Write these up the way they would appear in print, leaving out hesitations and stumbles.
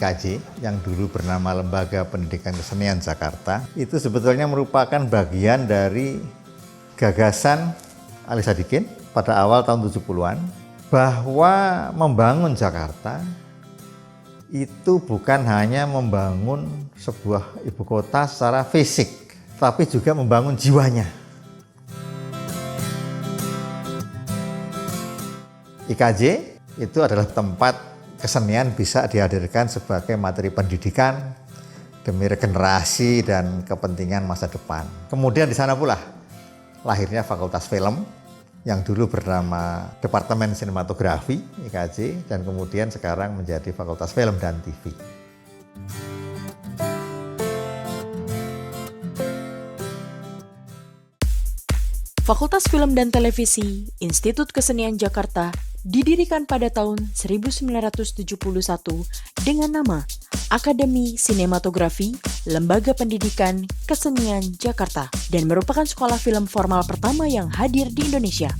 IKJ yang dulu bernama Lembaga Pendidikan Kesenian Jakarta itu sebetulnya merupakan bagian dari gagasan Ali Sadikin pada awal tahun 70-an bahwa membangun Jakarta itu bukan hanya membangun sebuah ibu kota secara fisik, tapi juga membangun jiwanya. IKJ itu adalah tempat kesenian bisa dihadirkan sebagai materi pendidikan demi regenerasi dan kepentingan masa depan. Kemudian di sana pula lahirnya Fakultas Film yang dulu bernama Departemen Sinematografi IKJ dan kemudian sekarang menjadi Fakultas Film dan TV. Fakultas Film dan Televisi Institut Kesenian Jakarta didirikan pada tahun 1971 dengan nama Akademi Sinematografi Lembaga Pendidikan Kesenian Jakarta dan merupakan sekolah film formal pertama yang hadir di Indonesia.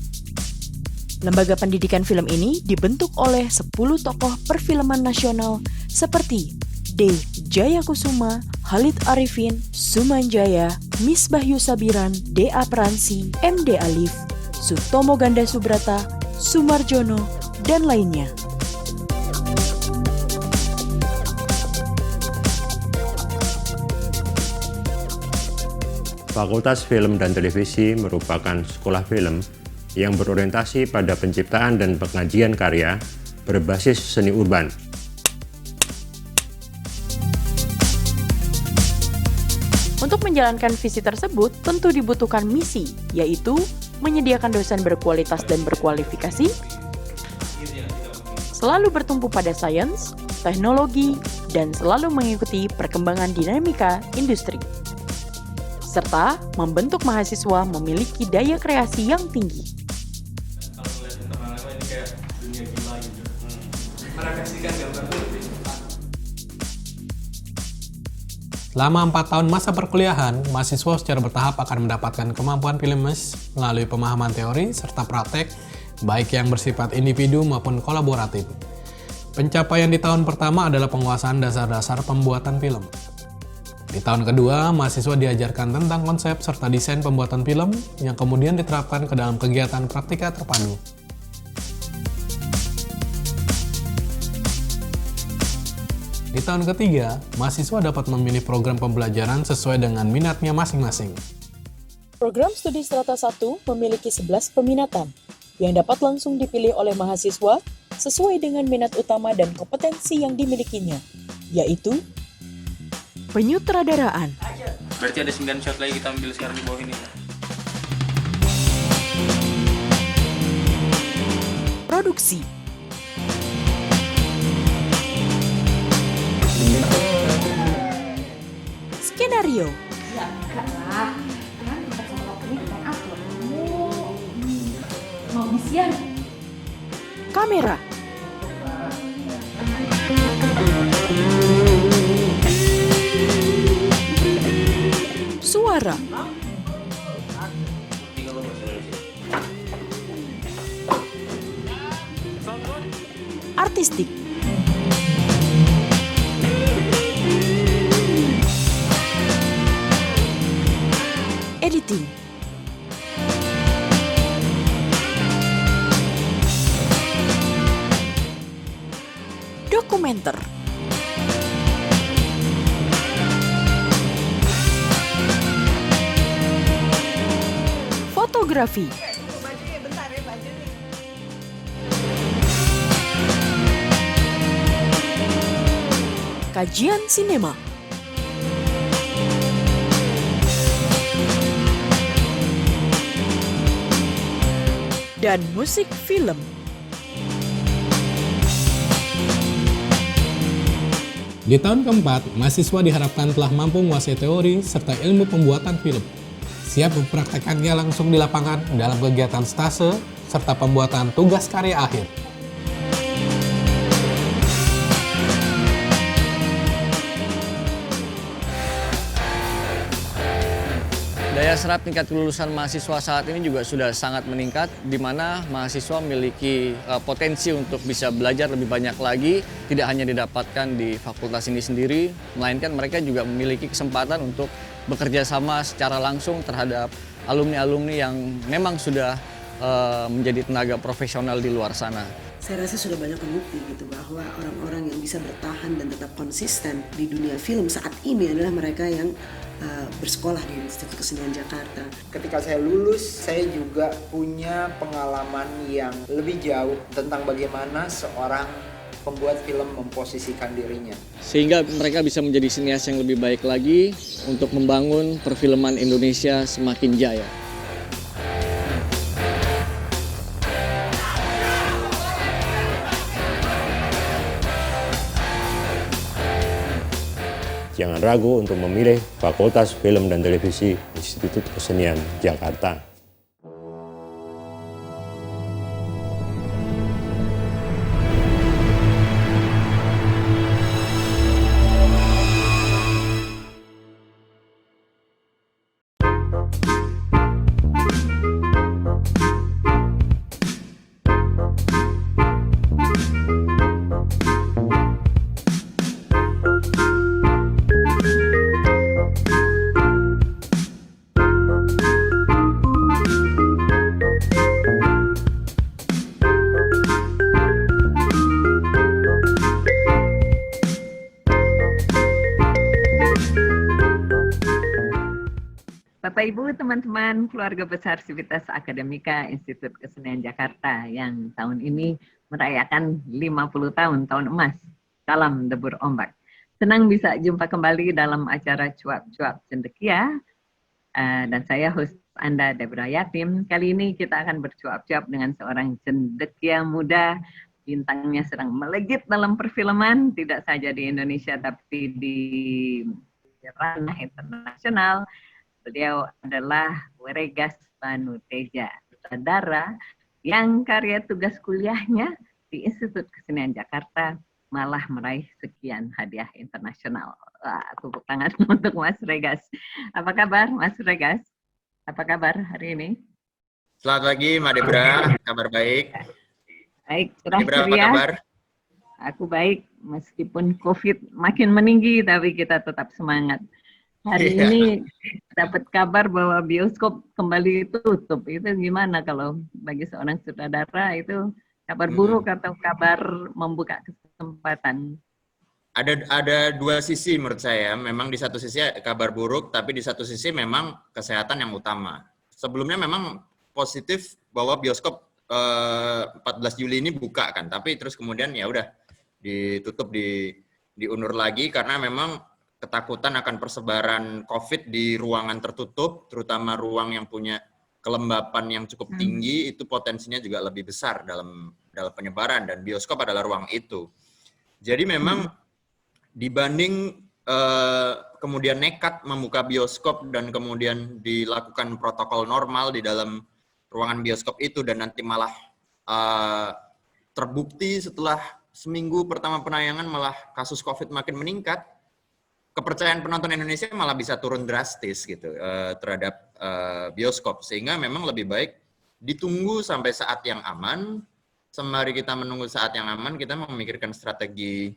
Lembaga pendidikan film ini dibentuk oleh 10 tokoh perfilman nasional seperti D. Jayakusuma, Khalid Arifin, Sumanjaya, Misbahyu Sabiran, D.A. Pransi, M.D. Alif, Sutomo Ganda Subrata, Sumarjono, dan lainnya. Fakultas Film dan Televisi merupakan sekolah film yang berorientasi pada penciptaan dan pengajian karya berbasis seni urban. Untuk menjalankan visi tersebut, tentu dibutuhkan misi, yaitu menyediakan dosen berkualitas dan berkualifikasi, selalu bertumpu pada sains, teknologi, dan selalu mengikuti perkembangan dinamika industri, serta membentuk mahasiswa memiliki daya kreasi yang tinggi. Kalau melihat internalnya ini kayak dunia gila gitu. Merefleksikan gambar film. Selama 4 tahun masa perkuliahan, mahasiswa secara bertahap akan mendapatkan kemampuan filmes melalui pemahaman teori serta praktek, baik yang bersifat individu maupun kolaboratif. Pencapaian di tahun pertama adalah penguasaan dasar-dasar pembuatan film. Di tahun kedua, mahasiswa diajarkan tentang konsep serta desain pembuatan film yang kemudian diterapkan ke dalam kegiatan praktika terpadu. Di tahun ketiga, mahasiswa dapat memilih program pembelajaran sesuai dengan minatnya masing-masing. Program Studi Strata 1 memiliki 11 peminatan yang dapat langsung dipilih oleh mahasiswa sesuai dengan minat utama dan kompetensi yang dimilikinya, yaitu penyutradaraan. Berarti ada 9 shot lagi kita ambil sekarang di bawah ini. Produksi, skenario, Ya enggak lah, kan tempat sama ini bukan aku. Kamu mau bisian? kamera, suara, artistik, editing, dokumenter, fotografi, kajian sinema, dan musik film. Di tahun keempat, mahasiswa diharapkan telah mampu menguasai teori serta ilmu pembuatan film. Siap mempraktekannya langsung di lapangan dalam kegiatan stase serta pembuatan tugas karya akhir. Daya serap tingkat kelulusan mahasiswa saat ini juga sudah sangat meningkat, di mana mahasiswa memiliki potensi untuk bisa belajar lebih banyak lagi, tidak hanya didapatkan di fakultas ini sendiri, melainkan mereka juga memiliki kesempatan untuk bekerja sama secara langsung terhadap alumni-alumni yang memang sudah menjadi tenaga profesional di luar sana. Saya rasa sudah banyak terbukti gitu bahwa orang-orang yang bisa bertahan dan tetap konsisten di dunia film saat ini adalah mereka yang bersekolah di Institut Kesenian Jakarta. Ketika saya lulus, saya juga punya pengalaman yang lebih jauh tentang bagaimana seorang pembuat film memposisikan dirinya. Sehingga mereka bisa menjadi sinias yang lebih baik lagi untuk membangun perfilman Indonesia semakin jaya. Jangan ragu untuk memilih Fakultas Film dan Televisi Institut Kesenian Jakarta. Bapak Ibu, teman-teman keluarga besar Sivitas Akademika Institut Kesenian Jakarta yang tahun ini merayakan 50 tahun emas. Salam debur ombak. Senang bisa jumpa kembali dalam acara Cuap-Cuap Cendekia. Dan saya host Anda, Deborah Yatim. Kali ini kita akan bercuap-cuap dengan seorang cendekia muda. Bintangnya sedang melejit dalam perfilman, tidak saja di Indonesia tapi di ranah internasional. Beliau adalah Weregas Banuteja, saudara yang karya tugas kuliahnya di Institut Kesenian Jakarta malah meraih sekian hadiah internasional. Wah, tepuk tangan untuk Mas Regas. Apa kabar Mas Regas? Apa kabar hari ini? Selamat pagi Mbak Debra, kabar baik. Baik, cerah Debra, apa ceria. kabar? Aku baik, meskipun COVID makin meninggi tapi kita tetap semangat. Hari ini dapat kabar bahwa bioskop kembali tutup. Itu gimana kalau bagi seorang sutradara itu kabar buruk atau kabar membuka kesempatan? Ada dua sisi menurut saya. Memang di satu sisi kabar buruk, tapi di satu sisi memang kesehatan yang utama. Sebelumnya memang positif bahwa bioskop 14 Juli ini buka kan, tapi terus kemudian ya udah ditutup, diundur lagi karena memang ketakutan akan persebaran COVID di ruangan tertutup, terutama ruang yang punya kelembapan yang cukup tinggi, itu potensinya juga lebih besar dalam penyebaran, dan bioskop adalah ruang itu. Jadi memang dibanding kemudian nekat membuka bioskop dan kemudian dilakukan protokol normal di dalam ruangan bioskop itu, dan nanti malah terbukti setelah seminggu pertama penayangan malah kasus COVID makin meningkat, kepercayaan penonton Indonesia malah bisa turun drastis gitu terhadap bioskop, sehingga memang lebih baik ditunggu sampai saat yang aman. Sembari kita menunggu saat yang aman, kita memikirkan strategi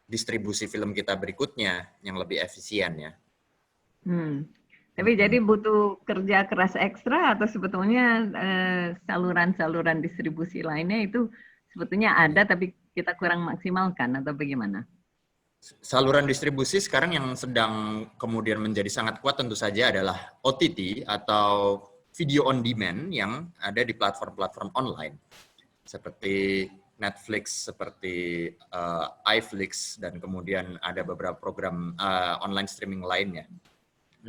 distribusi film kita berikutnya yang lebih efisien ya. Tapi jadi butuh kerja keras ekstra atau sebetulnya saluran-saluran distribusi lainnya itu sebetulnya ada tapi kita kurang maksimalkan atau bagaimana? Saluran distribusi sekarang yang sedang kemudian menjadi sangat kuat tentu saja adalah OTT atau video on demand yang ada di platform-platform online seperti Netflix, seperti iFlix, dan kemudian ada beberapa program online streaming lainnya.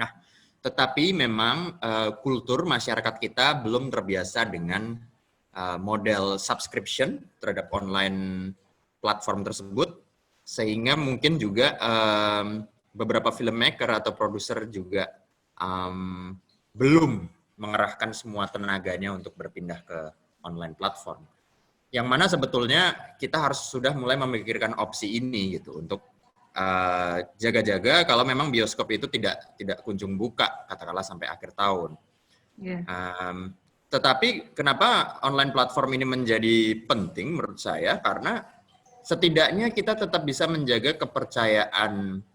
Nah, tetapi memang kultur masyarakat kita belum terbiasa dengan model subscription terhadap online platform tersebut, sehingga mungkin juga beberapa filmmaker atau produser juga belum mengerahkan semua tenaganya untuk berpindah ke online platform. Yang mana sebetulnya kita harus sudah mulai memikirkan opsi ini gitu untuk jaga-jaga kalau memang bioskop itu tidak kunjung buka, katakanlah sampai akhir tahun. Yeah. Tetapi kenapa online platform ini menjadi penting menurut saya? Karena setidaknya kita tetap bisa menjaga kepercayaan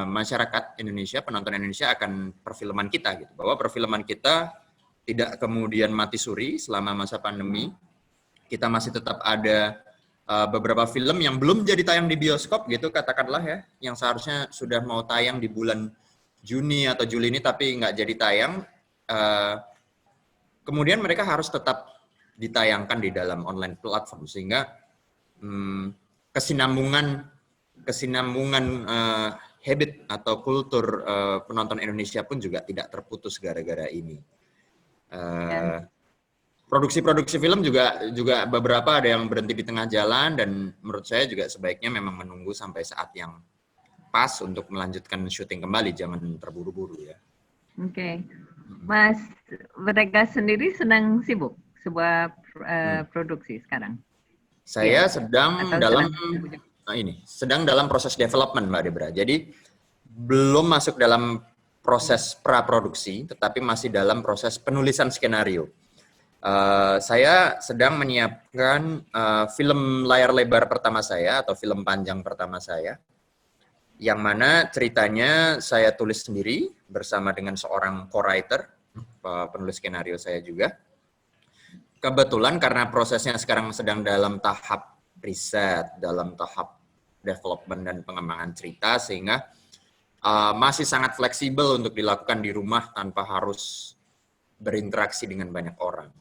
masyarakat Indonesia, penonton Indonesia akan perfilman kita, gitu. Bahwa perfilman kita tidak kemudian mati suri selama masa pandemi. Kita masih tetap ada beberapa film yang belum jadi tayang di bioskop gitu katakanlah ya, yang seharusnya sudah mau tayang di bulan Juni atau Juli ini tapi nggak jadi tayang, kemudian mereka harus tetap ditayangkan di dalam online platform sehingga kesinambungan habit atau kultur penonton Indonesia pun juga tidak terputus gara-gara ini. Produksi-produksi film juga beberapa ada yang berhenti di tengah jalan dan menurut saya juga sebaiknya memang menunggu sampai saat yang pas untuk melanjutkan syuting kembali, jangan terburu-buru ya. Oke. Mas Verega sendiri sedang sibuk sebuah produksi sekarang? Saya sedang dalam proses development Mbak Debra. Jadi belum masuk dalam proses praproduksi, tetapi masih dalam proses penulisan skenario. Saya sedang menyiapkan film layar lebar pertama saya atau film panjang pertama saya, yang mana ceritanya saya tulis sendiri bersama dengan seorang co-writer, penulis skenario saya juga. Kebetulan karena prosesnya sekarang sedang dalam tahap riset, dalam tahap development dan pengembangan cerita, sehingga masih sangat fleksibel untuk dilakukan di rumah tanpa harus berinteraksi dengan banyak orang.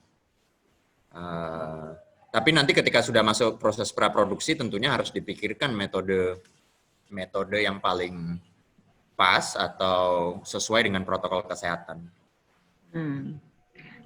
Tapi nanti ketika sudah masuk proses praproduksi tentunya harus dipikirkan metode yang paling pas atau sesuai dengan protokol kesehatan.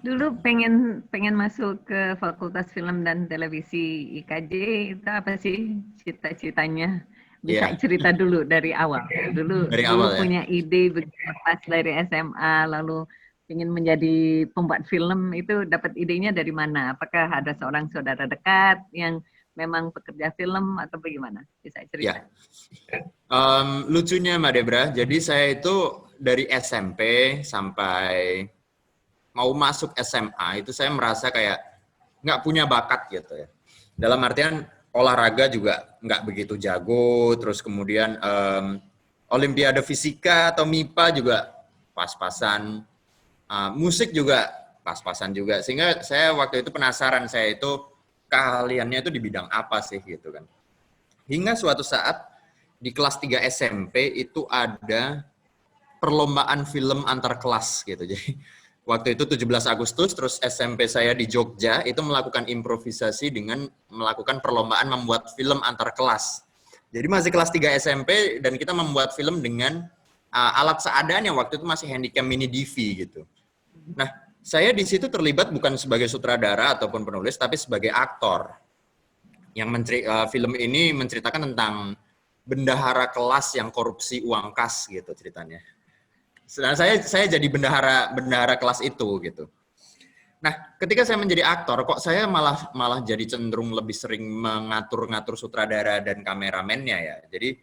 Dulu pengen masuk ke Fakultas Film dan Televisi IKJ, itu apa sih cita-citanya? Bisa cerita dulu dari awal. Dulu punya ide begitu pas dari SMA lalu ingin menjadi pembuat film, itu dapat idenya dari mana? Apakah ada seorang saudara dekat yang memang pekerja film atau bagaimana? Bisa cerita? Ya. Lucunya Mbak Debra, jadi saya itu dari SMP sampai mau masuk SMA itu saya merasa kayak nggak punya bakat gitu ya. Dalam artian olahraga juga nggak begitu jago, terus kemudian Olimpiade Fisika atau MIPA juga pas-pasan. Musik juga pas-pasan juga, sehingga saya waktu itu penasaran saya itu keahliannya itu di bidang apa sih gitu kan. Hingga suatu saat di kelas 3 SMP itu ada perlombaan film antar kelas gitu. Jadi waktu itu 17 Agustus terus SMP saya di Jogja itu melakukan improvisasi dengan melakukan perlombaan membuat film antar kelas. Jadi masih kelas 3 SMP dan kita membuat film dengan alat seadanya, waktu itu masih handycam mini DV gitu. Nah, saya di situ terlibat bukan sebagai sutradara ataupun penulis, tapi sebagai aktor. Yang film ini menceritakan tentang bendahara kelas yang korupsi uang kas gitu ceritanya. Nah, saya jadi bendahara kelas itu gitu. Nah, ketika saya menjadi aktor, kok saya malah jadi cenderung lebih sering mengatur-ngatur sutradara dan kameramennya ya. Jadi,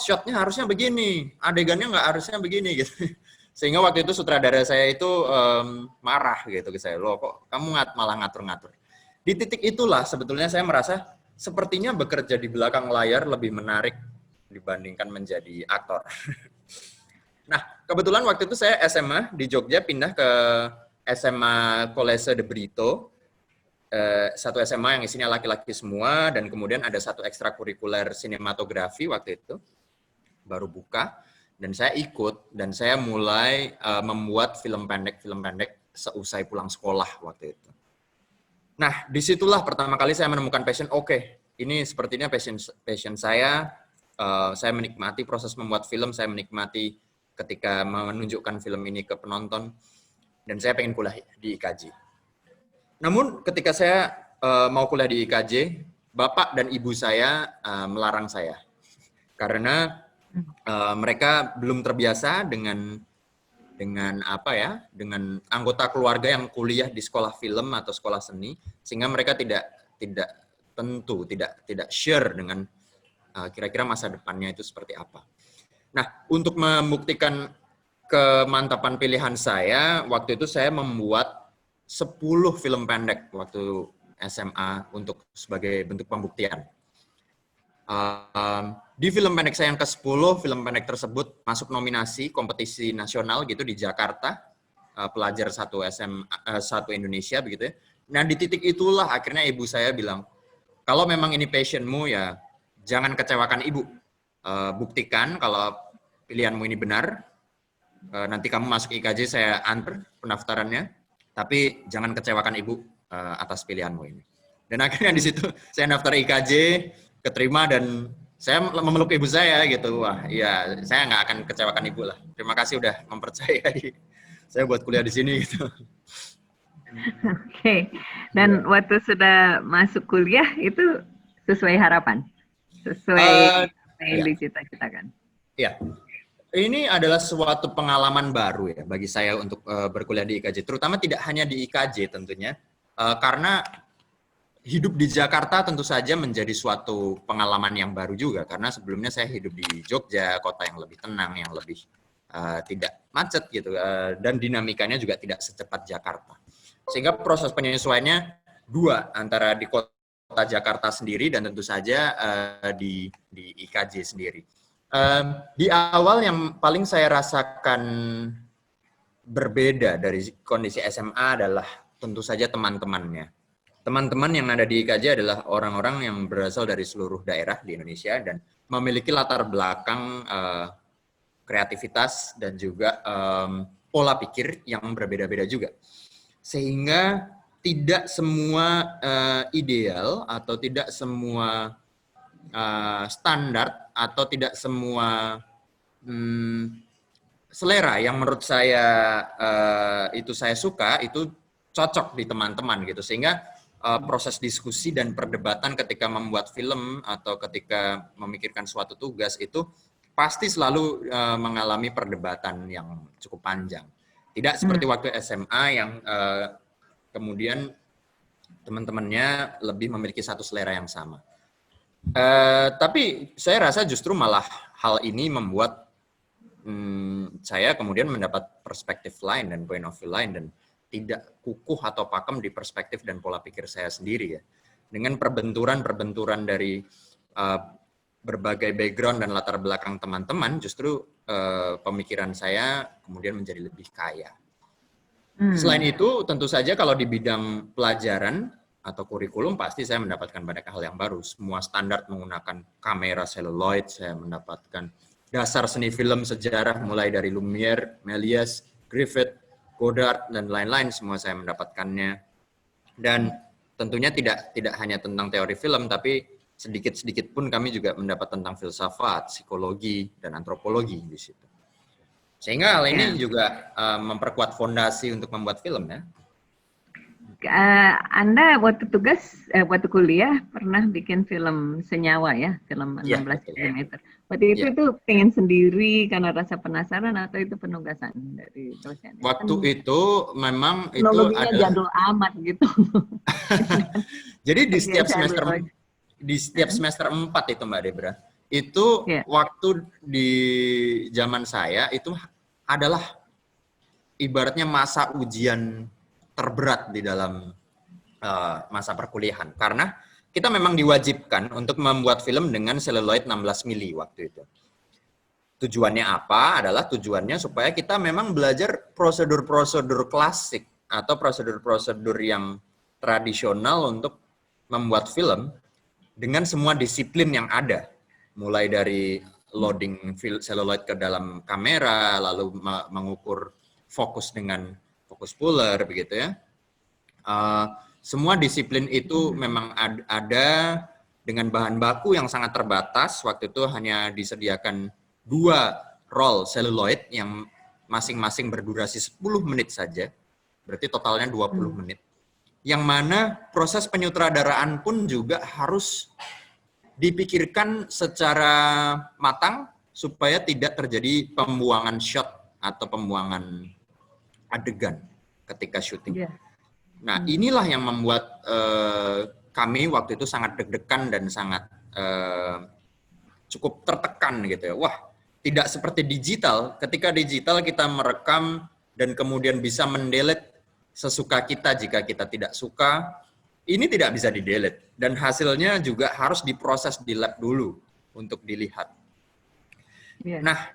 shotnya harusnya begini, adegannya nggak harusnya begini gitu. Sehingga waktu itu sutradara saya itu marah gitu ke saya, loh kok kamu malah ngatur-ngatur. Di titik itulah sebetulnya saya merasa sepertinya bekerja di belakang layar lebih menarik dibandingkan menjadi aktor. Nah, kebetulan waktu itu saya SMA di Jogja pindah ke SMA Kolese de Brito, satu SMA yang isinya laki-laki semua, dan kemudian ada satu ekstrakurikuler sinematografi waktu itu, baru buka. Dan saya ikut, dan saya mulai membuat film pendek seusai pulang sekolah waktu itu. Nah, disitulah pertama kali saya menemukan passion, ini sepertinya passion saya menikmati proses membuat film, saya menikmati ketika menunjukkan film ini ke penonton, dan saya pengen kuliah di IKJ. Namun ketika saya mau kuliah di IKJ, bapak dan ibu saya melarang saya, karena mereka belum terbiasa dengan anggota keluarga yang kuliah di sekolah film atau sekolah seni, sehingga mereka tidak sure dengan kira-kira masa depannya itu seperti apa. Nah, untuk membuktikan kemantapan pilihan saya, waktu itu saya membuat 10 film pendek waktu SMA untuk sebagai bentuk pembuktian. Di film pendek saya yang ke-10, film pendek tersebut masuk nominasi kompetisi nasional gitu di Jakarta, pelajar satu Indonesia begitu ya. Nah, di titik itulah akhirnya ibu saya bilang, kalau memang ini passionmu ya jangan kecewakan ibu. Buktikan kalau pilihanmu ini benar. Nanti kamu masuk IKJ, saya antar pendaftarannya, tapi jangan kecewakan ibu atas pilihanmu ini. Dan akhirnya di situ saya daftar IKJ, keterima, dan saya memeluk ibu saya gitu. Wah, iya, saya nggak akan kecewakan ibu lah. Terima kasih udah mempercayai saya buat kuliah di sini gitu. Oke. Dan waktu sudah masuk kuliah itu sesuai harapan, sesuai apa yang dicita-citakan. Iya. Ini adalah suatu pengalaman baru ya bagi saya untuk berkuliah di IKJ, terutama tidak hanya di IKJ tentunya, karena hidup di Jakarta tentu saja menjadi suatu pengalaman yang baru juga, karena sebelumnya saya hidup di Jogja, kota yang lebih tenang, yang lebih tidak macet gitu, dan dinamikanya juga tidak secepat Jakarta. Sehingga proses penyesuaiannya dua, antara di kota Jakarta sendiri dan tentu saja di IKJ sendiri. Di awal yang paling saya rasakan berbeda dari kondisi SMA adalah tentu saja teman-temannya. Teman-teman yang ada di IKJ adalah orang-orang yang berasal dari seluruh daerah di Indonesia dan memiliki latar belakang kreativitas dan juga pola pikir yang berbeda-beda juga. Sehingga tidak semua ideal atau tidak semua standar atau tidak semua selera yang menurut saya itu saya suka itu cocok di teman-teman gitu, sehingga proses diskusi dan perdebatan ketika membuat film atau ketika memikirkan suatu tugas itu pasti selalu mengalami perdebatan yang cukup panjang. Tidak seperti waktu SMA yang kemudian teman-temannya lebih memiliki satu selera yang sama. Tapi saya rasa justru malah hal ini membuat saya kemudian mendapat perspektif lain dan point of view lain dan tidak kukuh atau pakem di perspektif dan pola pikir saya sendiri ya. Dengan perbenturan dari berbagai background dan latar belakang teman-teman, justru pemikiran saya kemudian menjadi lebih kaya. Selain itu, tentu saja kalau di bidang pelajaran atau kurikulum pasti saya mendapatkan banyak hal yang baru. Semua standar menggunakan kamera celluloid, saya mendapatkan dasar seni film sejarah mulai dari Lumiere, Méliès, Griffith, Godard, dan lain-lain, semua saya mendapatkannya. Dan tentunya tidak hanya tentang teori film, tapi sedikit-sedikit pun kami juga mendapat tentang filsafat, psikologi, dan antropologi di situ. Sehingga hal ini juga memperkuat fondasi untuk membuat film ya. Anda waktu waktu kuliah pernah bikin film senyawa ya, film 16 cm. Waktu itu pengen sendiri karena rasa penasaran atau itu penugasan dari dosen? Waktu itu memang itu ada jadul amat gitu. Jadi di setiap semester 4 itu Mbak Debra, itu waktu di zaman saya itu adalah ibaratnya masa ujian terberat di dalam masa perkuliahan, karena kita memang diwajibkan untuk membuat film dengan seluloid 16 mili waktu itu. Tujuannya apa? Adalah tujuannya supaya kita memang belajar prosedur-prosedur klasik atau prosedur-prosedur yang tradisional untuk membuat film dengan semua disiplin yang ada, mulai dari loading seluloid ke dalam kamera, lalu mengukur fokus dengan fokus puller begitu ya. Semua disiplin itu memang ada dengan bahan baku yang sangat terbatas. Waktu itu hanya disediakan 2 roll seluloid yang masing-masing berdurasi 10 menit saja. Berarti totalnya 20 menit. Yang mana proses penyutradaraan pun juga harus dipikirkan secara matang supaya tidak terjadi pembuangan shot atau pembuangan adegan ketika syuting. Nah, inilah yang membuat kami waktu itu sangat deg-degan dan sangat cukup tertekan gitu ya. Wah, tidak seperti digital. Ketika digital kita merekam dan kemudian bisa mendelete sesuka kita jika kita tidak suka. Ini tidak bisa di-delete dan hasilnya juga harus diproses di lab dulu untuk dilihat. Nah,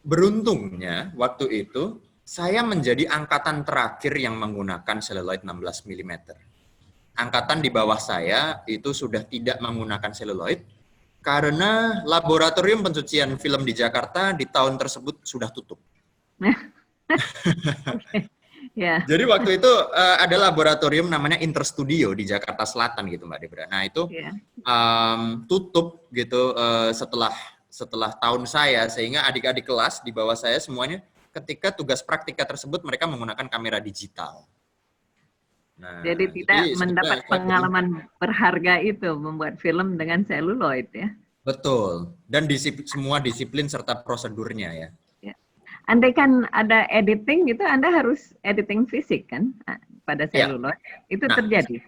beruntungnya waktu itu saya menjadi angkatan terakhir yang menggunakan seluloid 16 mm. Angkatan di bawah saya itu sudah tidak menggunakan seluloid karena laboratorium pencucian film di Jakarta di tahun tersebut sudah tutup. Jadi waktu itu ada laboratorium namanya Interstudio di Jakarta Selatan gitu Mbak Debra. Nah itu tutup gitu setelah tahun saya, sehingga adik-adik kelas di bawah saya semuanya ketika tugas praktika tersebut mereka menggunakan kamera digital. Nah, jadi tidak mendapat pengalaman berharga itu membuat film dengan seluloid ya. Betul, dan semua disiplin serta prosedurnya ya. Andai kan ada editing gitu, Anda harus editing fisik kan pada seluloid. Itu terjadi.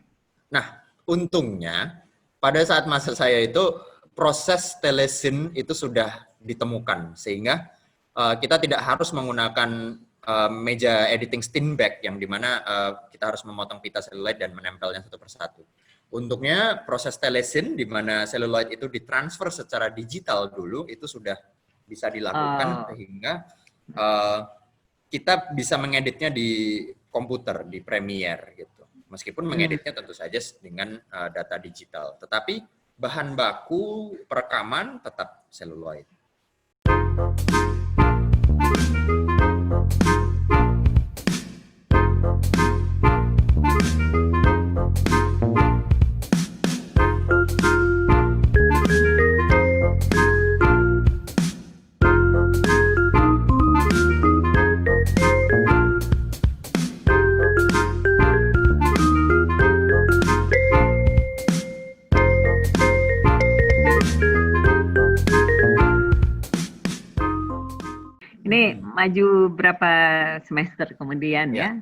Nah, untungnya pada saat masa saya itu proses telesin itu sudah ditemukan sehingga kita tidak harus menggunakan meja editing Steinbeck yang dimana kita harus memotong pita seluloid dan menempelnya satu persatu. Untungnya proses telesin di mana seluloid itu ditransfer secara digital dulu itu sudah bisa dilakukan sehingga kita bisa mengeditnya di komputer, di Premiere gitu. Meskipun mengeditnya tentu saja dengan data digital, tetapi bahan baku perekaman tetap seluloid. Ini maju berapa semester kemudian ya,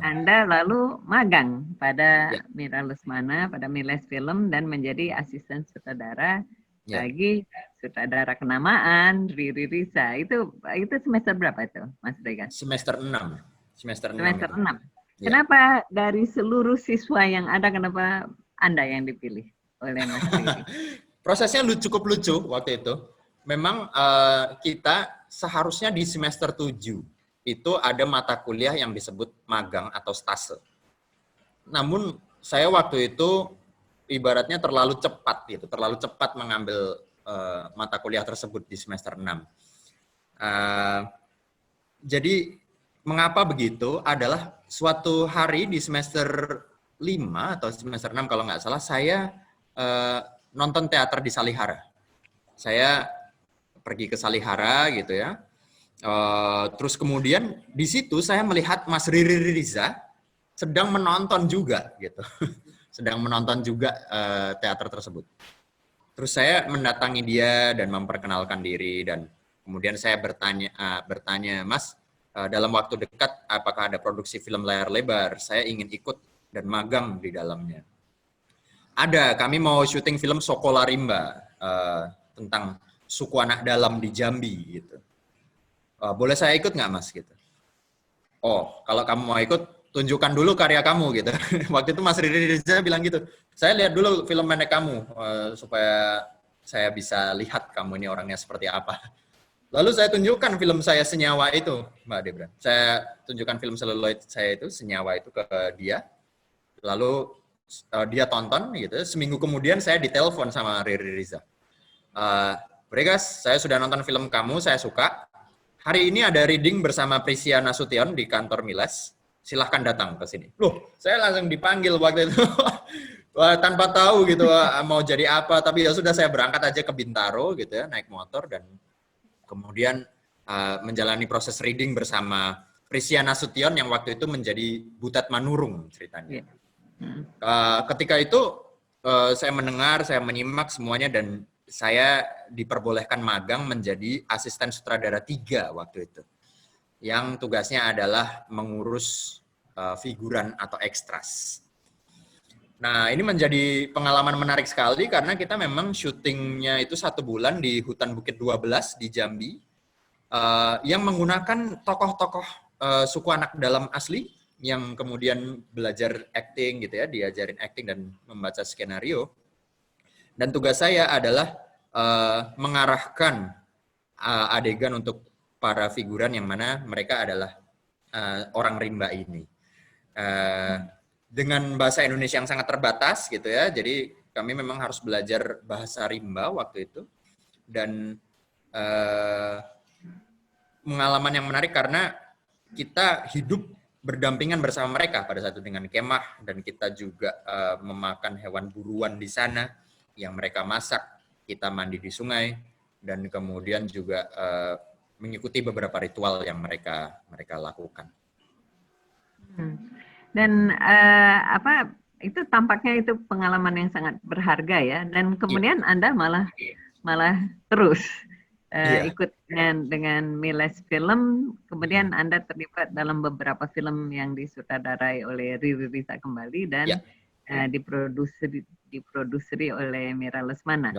Anda lalu magang pada Mira Lesmana, pada Miles Film dan menjadi asisten sutradara bagi sutradara kenamaan Riri Riza. Itu semester berapa itu, Mas Regan? Semester 6. Semester 6. Kenapa dari seluruh siswa yang ada, kenapa Anda yang dipilih oleh Mas Riri? Prosesnya cukup lucu waktu itu. Memang kita seharusnya di semester 7 itu ada mata kuliah yang disebut magang atau stase. Namun saya waktu itu ibaratnya terlalu cepat gitu, terlalu cepat mengambil mata kuliah tersebut di semester 6. Jadi mengapa begitu adalah suatu hari di semester 5 atau semester 6 kalau nggak salah saya nonton teater di Salihara. Saya pergi ke Salihara gitu ya. Terus kemudian di situ saya melihat Mas Riri Riza sedang menonton juga gitu. Sedang menonton juga teater tersebut. Terus saya mendatangi dia dan memperkenalkan diri dan kemudian saya bertanya, Mas, dalam waktu dekat apakah ada produksi film layar lebar? Saya ingin ikut dan magang di dalamnya. Ada, kami mau syuting film Sokola Rimba tentang suku anak dalam di Jambi gitu. Boleh saya ikut nggak Mas gitu? Oh, kalau kamu mau ikut, tunjukkan dulu karya kamu gitu. Waktu itu Mas Riri Riza bilang gitu. Saya lihat dulu film pendek kamu supaya saya bisa lihat kamu ini orangnya seperti apa. Lalu saya tunjukkan film saya Senyawa itu, Mbak Debra. Saya tunjukkan film seluloid saya itu Senyawa itu ke dia. Lalu dia tonton gitu. Seminggu kemudian saya ditelepon sama Riri Riza. Bregas, saya sudah nonton film kamu, saya suka. Hari ini ada reading bersama Prisia Nasution di kantor Miles. Silahkan datang ke sini. Loh, saya langsung dipanggil waktu itu. Tanpa tahu gitu mau jadi apa, tapi ya sudah saya berangkat aja ke Bintaro gitu ya, naik motor dan kemudian menjalani proses reading bersama Prisia Nasution yang waktu itu menjadi Butat Manurung ceritanya. Ketika itu saya mendengar, saya menyimak semuanya dan saya diperbolehkan magang menjadi asisten sutradara 3 waktu itu. Yang tugasnya adalah mengurus figuran atau ekstras. Nah, ini menjadi pengalaman menarik sekali karena kita memang syutingnya itu 1 bulan di hutan Bukit 12 di Jambi, yang menggunakan tokoh-tokoh suku anak dalam asli yang kemudian belajar acting gitu ya, diajarin acting dan membaca skenario. Dan tugas saya adalah mengarahkan adegan untuk para figuran yang mana mereka adalah orang rimba ini. Dengan bahasa Indonesia yang sangat terbatas gitu ya, jadi kami memang harus belajar bahasa rimba waktu itu. Dan pengalaman yang menarik karena kita hidup berdampingan bersama mereka pada saat itu dengan kemah, dan kita juga memakan hewan buruan di sana yang mereka masak, kita mandi di sungai, dan kemudian juga mengikuti beberapa ritual yang mereka lakukan. Dan itu tampaknya itu pengalaman yang sangat berharga ya, dan kemudian Anda malah terus ikut dengan Miles Film, kemudian Anda terlibat dalam beberapa film yang disutradarai oleh Riri Riza Kembali dan diproduseri oleh Mira Lesmana.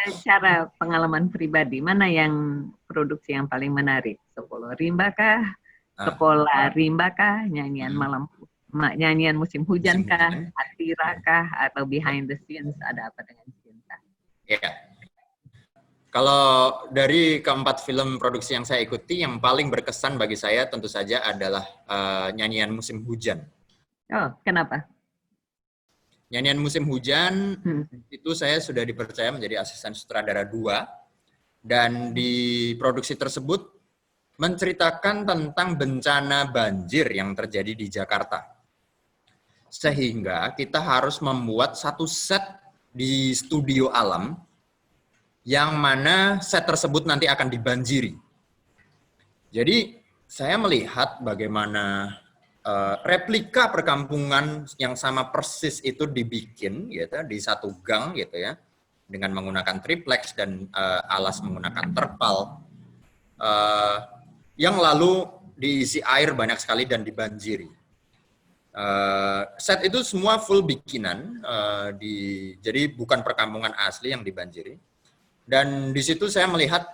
Secara pengalaman pribadi, mana yang produksi yang paling menarik? Sekolah Rimba kah? Sekolah Rimba kah? Nyanyian musim hujan kah? Atira kah? Atau behind the scenes ada apa dengan cinta? Ya. Kalau dari keempat film produksi yang saya ikuti, yang paling berkesan bagi saya tentu saja adalah Nyanyian Musim Hujan. Oh, kenapa? Nyanyian Musim Hujan itu saya sudah dipercaya menjadi asisten sutradara 2, dan di produksi tersebut menceritakan tentang bencana banjir yang terjadi di Jakarta. Sehingga kita harus membuat satu set di studio alam yang mana set tersebut nanti akan dibanjiri. Jadi saya melihat bagaimana replika perkampungan yang sama persis itu dibikin gitu di satu gang gitu ya, dengan menggunakan triplex dan alas menggunakan terpal, yang lalu diisi air banyak sekali dan dibanjiri. Set itu semua full bikinan, jadi bukan perkampungan asli yang dibanjiri. Dan di situ saya melihat,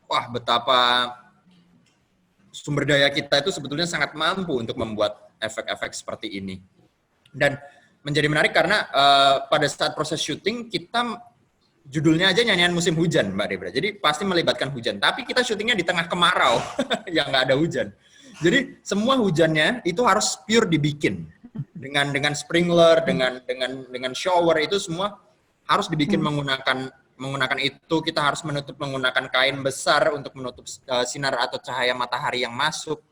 wah betapa sumber daya kita itu sebetulnya sangat mampu untuk membuat efek-efek seperti ini. Dan menjadi menarik karena pada saat proses syuting kita judulnya aja Nyanyian Musim Hujan, Mbak Debra. Jadi pasti melibatkan hujan. Tapi kita syutingnya di tengah kemarau yang nggak ada hujan. Jadi semua hujannya itu harus pure dibikin dengan sprinkler, dengan shower, itu semua harus dibikin menggunakan itu. Kita harus menutup menggunakan kain besar untuk menutup sinar atau cahaya matahari yang masuk.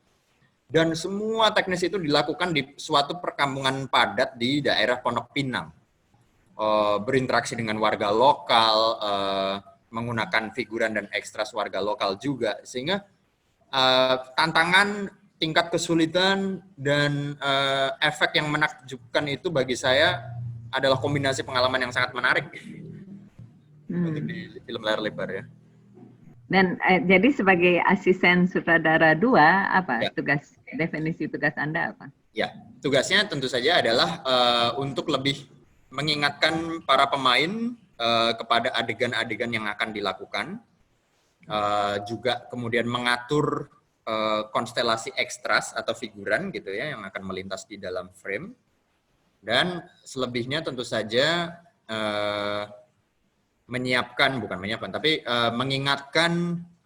Dan semua teknis itu dilakukan di suatu perkampungan padat di daerah Pondok Pinang. Berinteraksi dengan warga lokal, menggunakan figuran dan ekstras warga lokal juga, sehingga tantangan, tingkat kesulitan, dan efek yang menakjubkan itu bagi saya adalah kombinasi pengalaman yang sangat menarik untuk di film layar lebar ya. Dan jadi sebagai asisten sutradara 2, apa definisi tugas Anda apa? Ya, tugasnya tentu saja adalah untuk lebih mengingatkan para pemain kepada adegan-adegan yang akan dilakukan, juga kemudian mengatur konstelasi ekstras atau figuran gitu ya yang akan melintas di dalam frame, dan selebihnya tentu saja mengingatkan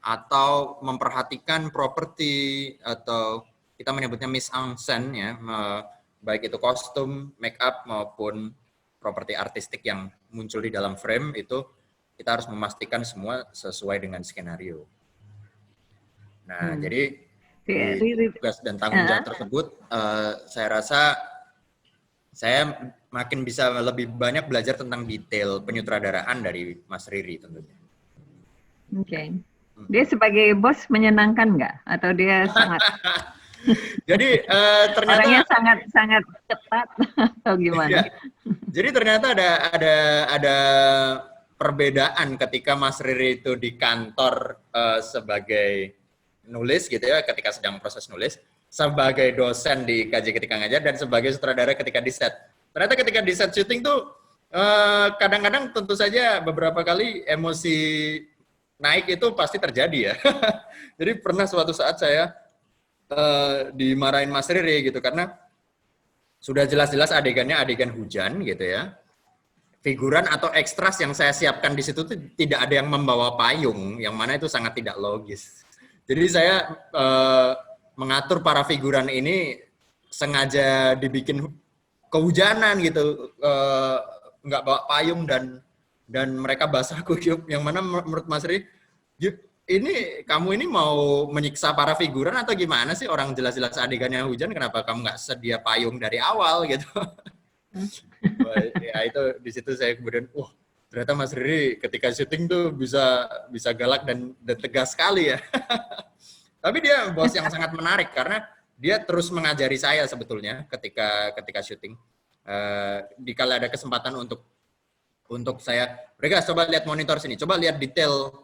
atau memperhatikan properti, atau kita menyebutnya mise en scène ya, baik itu kostum, make up maupun properti artistik yang muncul di dalam frame, itu kita harus memastikan semua sesuai dengan skenario. Nah, jadi tugas dan tanggung jawab tersebut, saya rasa saya makin bisa lebih banyak belajar tentang detail penyutradaraan dari Mas Riri tentunya. Oke. Dia sebagai bos menyenangkan nggak? Atau dia sangat... Jadi ternyata... Orangnya sangat ketat atau gimana? Ya, jadi ternyata ada perbedaan ketika Mas Riri itu di kantor sebagai nulis gitu ya, ketika sedang proses nulis, sebagai dosen di KJ ketika ngajar, dan sebagai sutradara ketika di set. ternyata ketika di set syuting tuh kadang-kadang tentu saja beberapa kali emosi naik itu pasti terjadi ya. Jadi pernah suatu saat saya dimarahin Mas Riri gitu karena sudah jelas-jelas adegannya adegan hujan gitu ya. Figuran atau ekstras yang saya siapkan di situ tuh tidak ada yang membawa payung, yang mana itu sangat tidak logis. Jadi saya mengatur para figuran ini sengaja dibikin kehujanan gitu, nggak bawa payung dan mereka basah kuyup, yang mana menurut Mas Riri, ini kamu ini mau menyiksa para figuran atau gimana sih? Orang jelas-jelas adegannya hujan, kenapa kamu nggak sedia payung dari awal gitu? Ya itu di situ saya kemudian, ternyata Mas Riri ketika syuting tuh bisa galak dan tegas sekali ya. Tapi dia bos yang sangat menarik karena dia terus mengajari saya sebetulnya ketika syuting. Dikala ada kesempatan untuk saya, mereka coba lihat monitor sini, coba lihat detail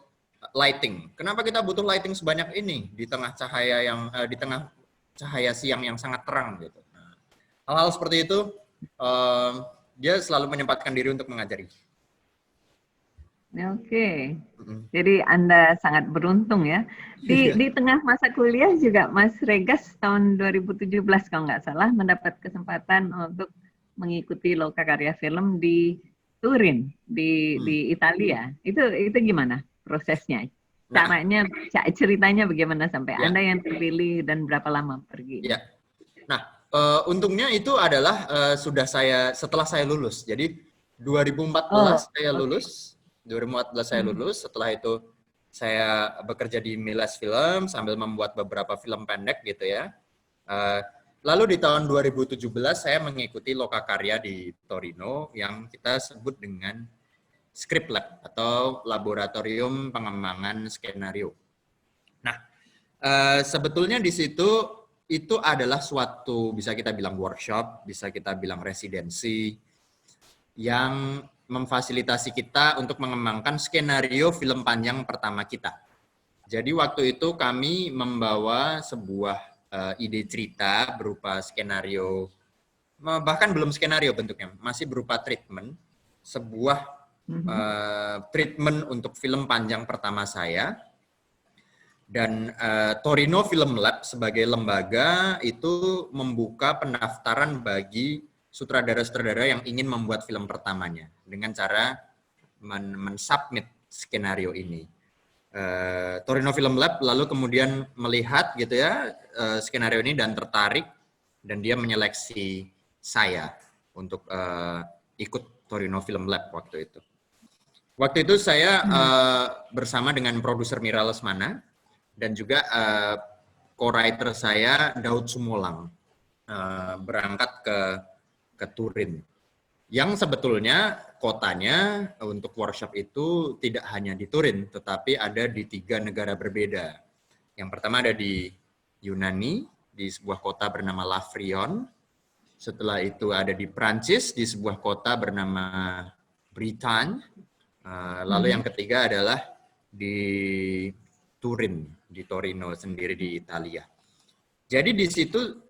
lighting. Kenapa kita butuh lighting sebanyak ini di tengah cahaya siang yang sangat terang gitu. Hal-hal seperti itu dia selalu menyempatkan diri untuk mengajari. Oke, jadi Anda sangat beruntung ya. Di tengah masa kuliah juga Mas Regas tahun 2017 kalau nggak salah mendapat kesempatan untuk mengikuti lokakarya film di Turin di Italia. Itu gimana prosesnya? Caranya, ceritanya bagaimana sampai Anda yang terpilih dan berapa lama pergi? Ya. Nah, untungnya itu adalah setelah saya lulus. Jadi 2014 saya lulus. 2014 saya lulus. Setelah itu saya bekerja di Miles Film sambil membuat beberapa film pendek gitu ya. Lalu di tahun 2017 saya mengikuti lokakarya di Torino yang kita sebut dengan Script Lab atau Laboratorium Pengembangan Skenario. Nah, sebetulnya di situ itu adalah suatu, bisa kita bilang workshop, bisa kita bilang residensi, yang memfasilitasi kita untuk mengembangkan skenario film panjang pertama kita. Jadi waktu itu kami membawa sebuah ide cerita berupa skenario, bahkan belum skenario bentuknya, masih berupa treatment, sebuah treatment untuk film panjang pertama saya. Dan Torino Film Lab sebagai lembaga itu membuka pendaftaran bagi sutradara-sutradara yang ingin membuat film pertamanya dengan cara mensubmit skenario ini. Torino Film Lab lalu kemudian melihat gitu ya skenario ini dan tertarik, dan dia menyeleksi saya untuk ikut Torino Film Lab waktu itu. Waktu itu saya bersama dengan produser Mira Lesmana dan juga co-writer saya Daud Sumolang berangkat ke Turin. Yang sebetulnya kotanya untuk workshop itu tidak hanya di Turin, tetapi ada di 3 negara berbeda. Yang pertama ada di Yunani, di sebuah kota bernama Lavrion. Setelah itu ada di Prancis, di sebuah kota bernama Bretagne. Lalu yang ketiga adalah di Turin, di Torino sendiri di Italia. Jadi di situ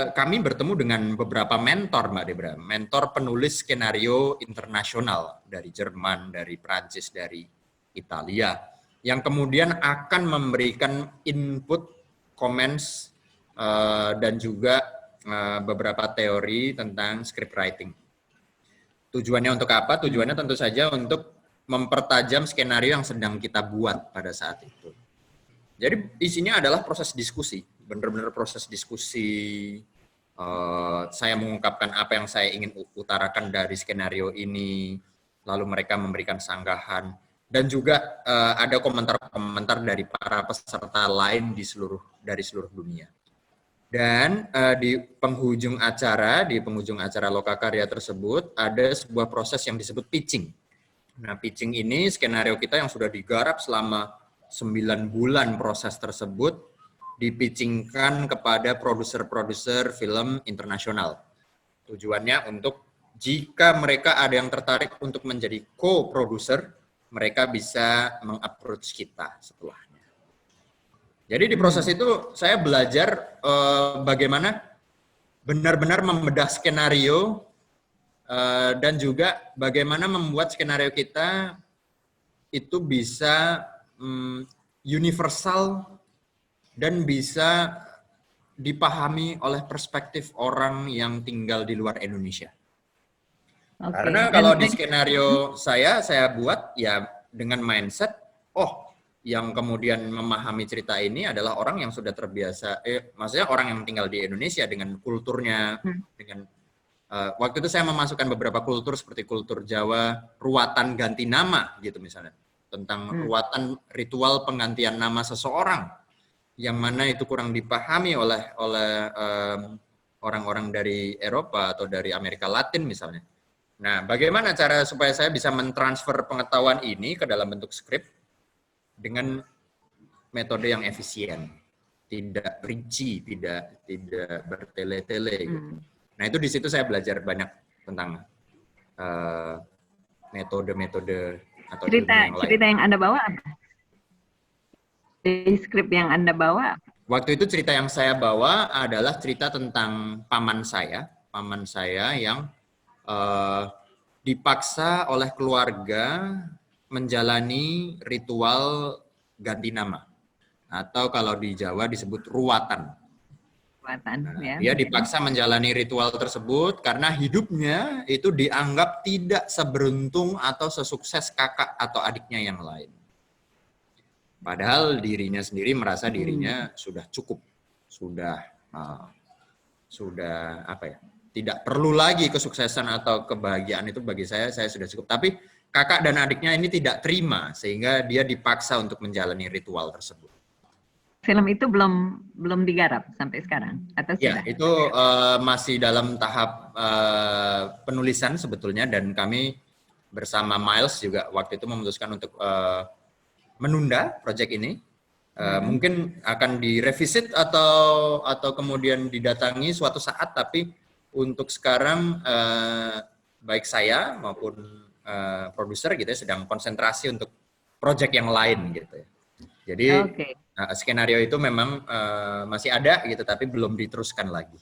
kami bertemu dengan beberapa mentor, Mbak Debra. Mentor penulis skenario internasional dari Jerman, dari Prancis, dari Italia. Yang kemudian akan memberikan input, comments, dan juga beberapa teori tentang script writing. Tujuannya untuk apa? Tujuannya tentu saja untuk mempertajam skenario yang sedang kita buat pada saat itu. Jadi isinya adalah proses diskusi, benar-benar proses diskusi. Saya mengungkapkan apa yang saya ingin utarakan dari skenario ini, lalu mereka memberikan sanggahan, dan juga ada komentar-komentar dari para peserta lain dari seluruh dunia. Dan di penghujung acara lokakarya tersebut ada sebuah proses yang disebut pitching. Nah, pitching ini skenario kita yang sudah digarap selama 9 bulan proses tersebut dipitchingkan kepada produser-produser film internasional. Tujuannya untuk jika mereka ada yang tertarik untuk menjadi co-producer, mereka bisa meng-approach kita setelahnya. Jadi di proses itu saya belajar bagaimana benar-benar membedah skenario dan juga bagaimana membuat skenario kita itu bisa universal dan bisa dipahami oleh perspektif orang yang tinggal di luar Indonesia. Oke. Karena kalau di skenario saya buat ya dengan mindset, yang kemudian memahami cerita ini adalah orang yang sudah terbiasa, maksudnya orang yang tinggal di Indonesia dengan kulturnya, dengan waktu itu saya memasukkan beberapa kultur seperti kultur Jawa, ruatan ganti nama gitu misalnya, tentang ruatan ritual penggantian nama seseorang, yang mana itu kurang dipahami oleh orang-orang dari Eropa atau dari Amerika Latin misalnya. Nah, bagaimana cara supaya saya bisa mentransfer pengetahuan ini ke dalam bentuk skrip dengan metode yang efisien, tidak rinci, tidak bertele-tele. Gitu. Nah, itu di situ saya belajar banyak tentang metode-metode atau cerita yang Anda bawa apa? Di skrip yang Anda bawa? Waktu itu cerita yang saya bawa adalah cerita tentang paman saya yang dipaksa oleh keluarga menjalani ritual ganti nama, atau kalau di Jawa disebut ruatan. Dia dipaksa menjalani ritual tersebut karena hidupnya itu dianggap tidak seberuntung atau sesukses kakak atau adiknya yang lain. Padahal dirinya sendiri merasa dirinya sudah cukup, sudah apa ya? Tidak perlu lagi kesuksesan atau kebahagiaan itu bagi saya sudah cukup. Tapi kakak dan adiknya ini tidak terima sehingga dia dipaksa untuk menjalani ritual tersebut. Film itu belum digarap sampai sekarang atau sudah? Ya, itu masih dalam tahap penulisan sebetulnya, dan kami bersama Miles juga waktu itu memutuskan untuk menunda proyek ini. Mungkin akan direvisit atau kemudian didatangi suatu saat, tapi untuk sekarang baik saya maupun produser gitu ya, sedang konsentrasi untuk proyek yang lain gitu ya. Jadi skenario itu memang masih ada gitu, tapi belum diteruskan lagi.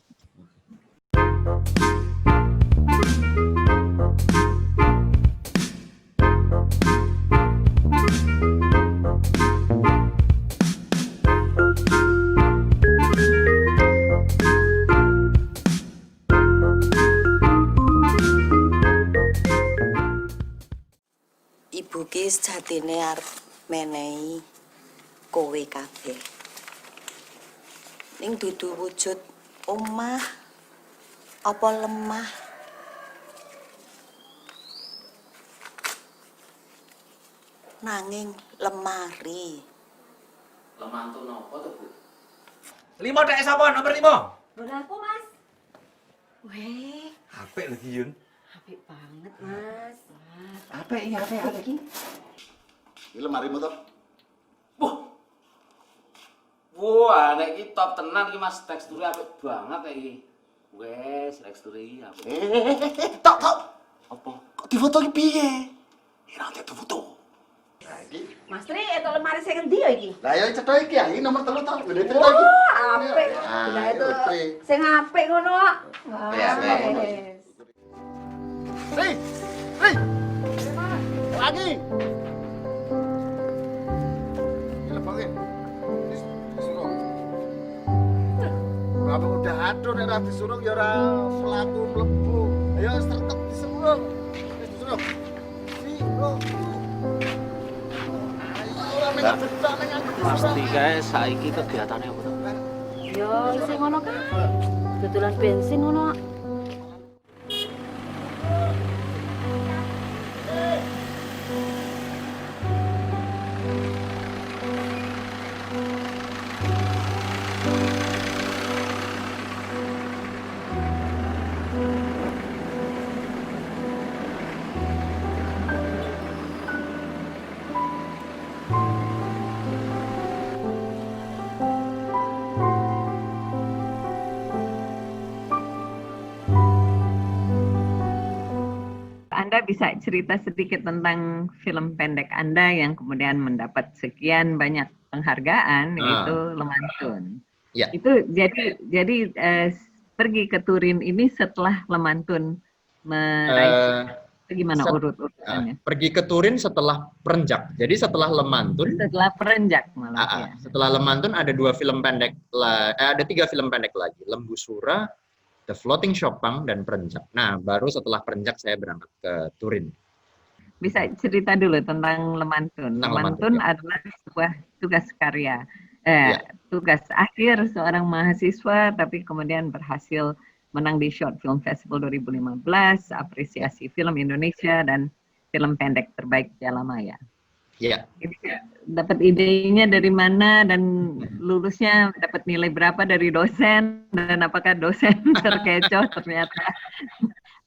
Ibu ki sejatine arep menehi kowe kabeh. Ning dudu wujud omah apa lemah. Nanging lemari. Lemah tuh nopo tuh, Bu? 5 dek sapa nomor 5? Bola aku, Mas. Weh, HP lagi Yun. apik banget, Mas. HP lagi. Ini lemarimu tuh. Wah, nek iki top tenan iki Mas, teksturnya apik banget iki. Wes, teksturnya iki apik. Tok. Apa? Kok difoto iki piye? Ora ada foto. Mas Tri, itu lemari sing endi ya iki? Lah ya cetha iki ya, ini nomor 3 to. Gede cerita iki. Apik. Lah itu sing apik ngono kok. Ya, Ri. Lagi. Dilepoke. Disuruh. Kamu udah aduh nek ora disuruh ya ora mlaku mlebu. Ayo sertep disuruh. Disuruh. Pasti guys, saiki kegiatannya apa tuh? Yo, isih ngono kan. Dodolan bensin ngono. Anda bisa cerita sedikit tentang film pendek Anda yang kemudian mendapat sekian banyak penghargaan, yaitu Lemantun. Ya. Itu jadi pergi ke Turin ini setelah Lemantun meraih itu gimana urut-urutannya? Pergi ke Turin setelah Perenjak. Jadi setelah Lemantun. Setelah Perenjak malah. Ya. Setelah Lemantun ada 2 film pendek, ada 3 film pendek lagi. Lembu Sura, The Floating Chopin, dan Perenjak. Nah, baru setelah Perenjak saya berangkat ke Turin. Bisa cerita dulu tentang Lemantun. Lemantun adalah sebuah tugas karya. Tugas akhir seorang mahasiswa, tapi kemudian berhasil menang di Short Film Festival 2015, apresiasi film Indonesia, dan film pendek terbaik Piala Maya. Iya. Dapat idenya dari mana dan lulusnya dapat nilai berapa dari dosen, dan apakah dosen terkecoh ternyata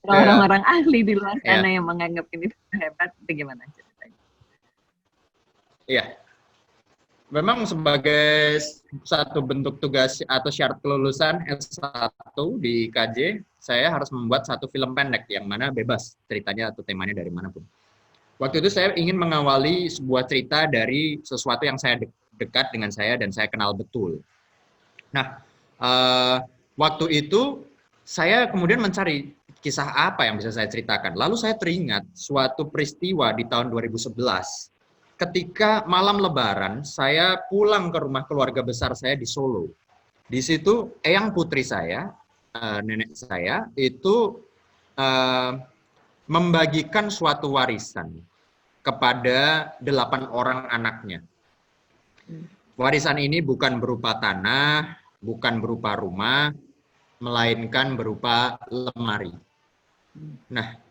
orang-orang ahli di luar sana yang menganggap ini hebat, bagaimana ceritanya? Iya. Memang sebagai satu bentuk tugas atau syarat kelulusan S1 di KJ, saya harus membuat satu film pendek yang mana bebas ceritanya atau temanya dari manapun. Waktu itu saya ingin mengawali sebuah cerita dari sesuatu yang saya dekat dengan saya dan saya kenal betul. Nah, waktu itu saya kemudian mencari kisah apa yang bisa saya ceritakan. Lalu saya teringat suatu peristiwa di tahun 2011. Ketika malam Lebaran, saya pulang ke rumah keluarga besar saya di Solo. Di situ, eyang putri saya, nenek saya, itu membagikan suatu warisan kepada 8 orang anaknya. Warisan ini bukan berupa tanah, bukan berupa rumah, melainkan berupa lemari. Nah,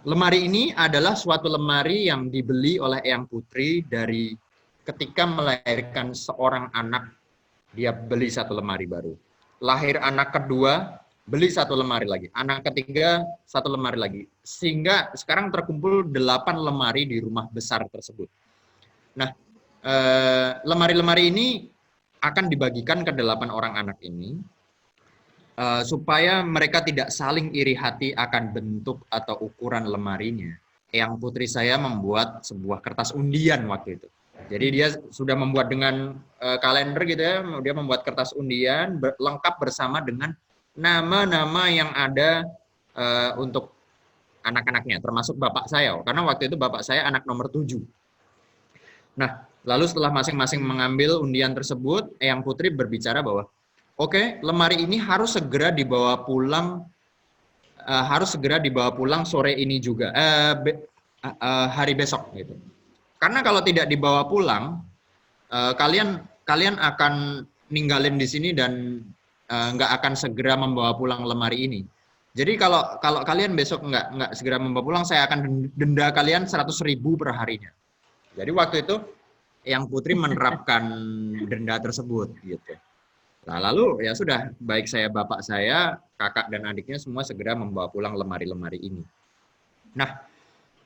lemari ini adalah suatu lemari yang dibeli oleh eyang putri dari ketika melahirkan seorang anak, dia beli satu lemari baru. Lahir anak kedua, beli satu lemari lagi. Anak ketiga, satu lemari lagi. Sehingga sekarang terkumpul 8 lemari di rumah besar tersebut. Nah, lemari-lemari ini akan dibagikan ke 8 orang anak ini, supaya mereka tidak saling iri hati akan bentuk atau ukuran lemarinya. Eyang putri saya membuat sebuah kertas undian waktu itu. Jadi dia sudah membuat dengan kalender gitu ya, dia membuat kertas undian lengkap bersama dengan nama-nama yang ada untuk anak-anaknya, termasuk bapak saya, karena waktu itu bapak saya anak nomor 7. Nah, lalu setelah masing-masing mengambil undian tersebut, eyang putri berbicara bahwa oke, lemari ini harus segera dibawa pulang, sore ini juga, hari besok gitu. Karena kalau tidak dibawa pulang, kalian akan ninggalin di sini dan nggak akan segera membawa pulang lemari ini. Jadi kalau kalian besok nggak segera membawa pulang, saya akan denda kalian 100.000 per harinya. Jadi waktu itu eyang putri menerapkan denda tersebut gitu. Nah, lalu ya sudah, baik saya, bapak saya, kakak dan adiknya semua segera membawa pulang lemari-lemari ini. Nah,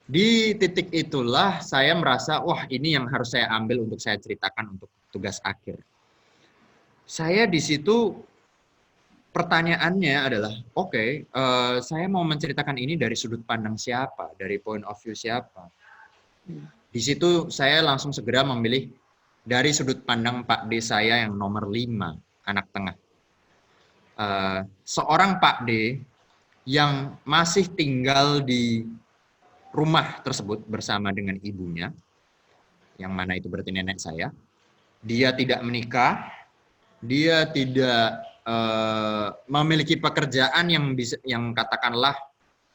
di titik itulah saya merasa, wah ini yang harus saya ambil untuk saya ceritakan untuk tugas akhir. Saya di situ pertanyaannya adalah, oke, saya mau menceritakan ini dari sudut pandang siapa, dari point of view siapa. Di situ saya langsung segera memilih dari sudut pandang Pak D saya yang nomor 5. Anak tengah. Seorang Pak D yang masih tinggal di rumah tersebut bersama dengan ibunya, yang mana itu berarti nenek saya. Dia tidak menikah, dia tidak memiliki pekerjaan yang katakanlah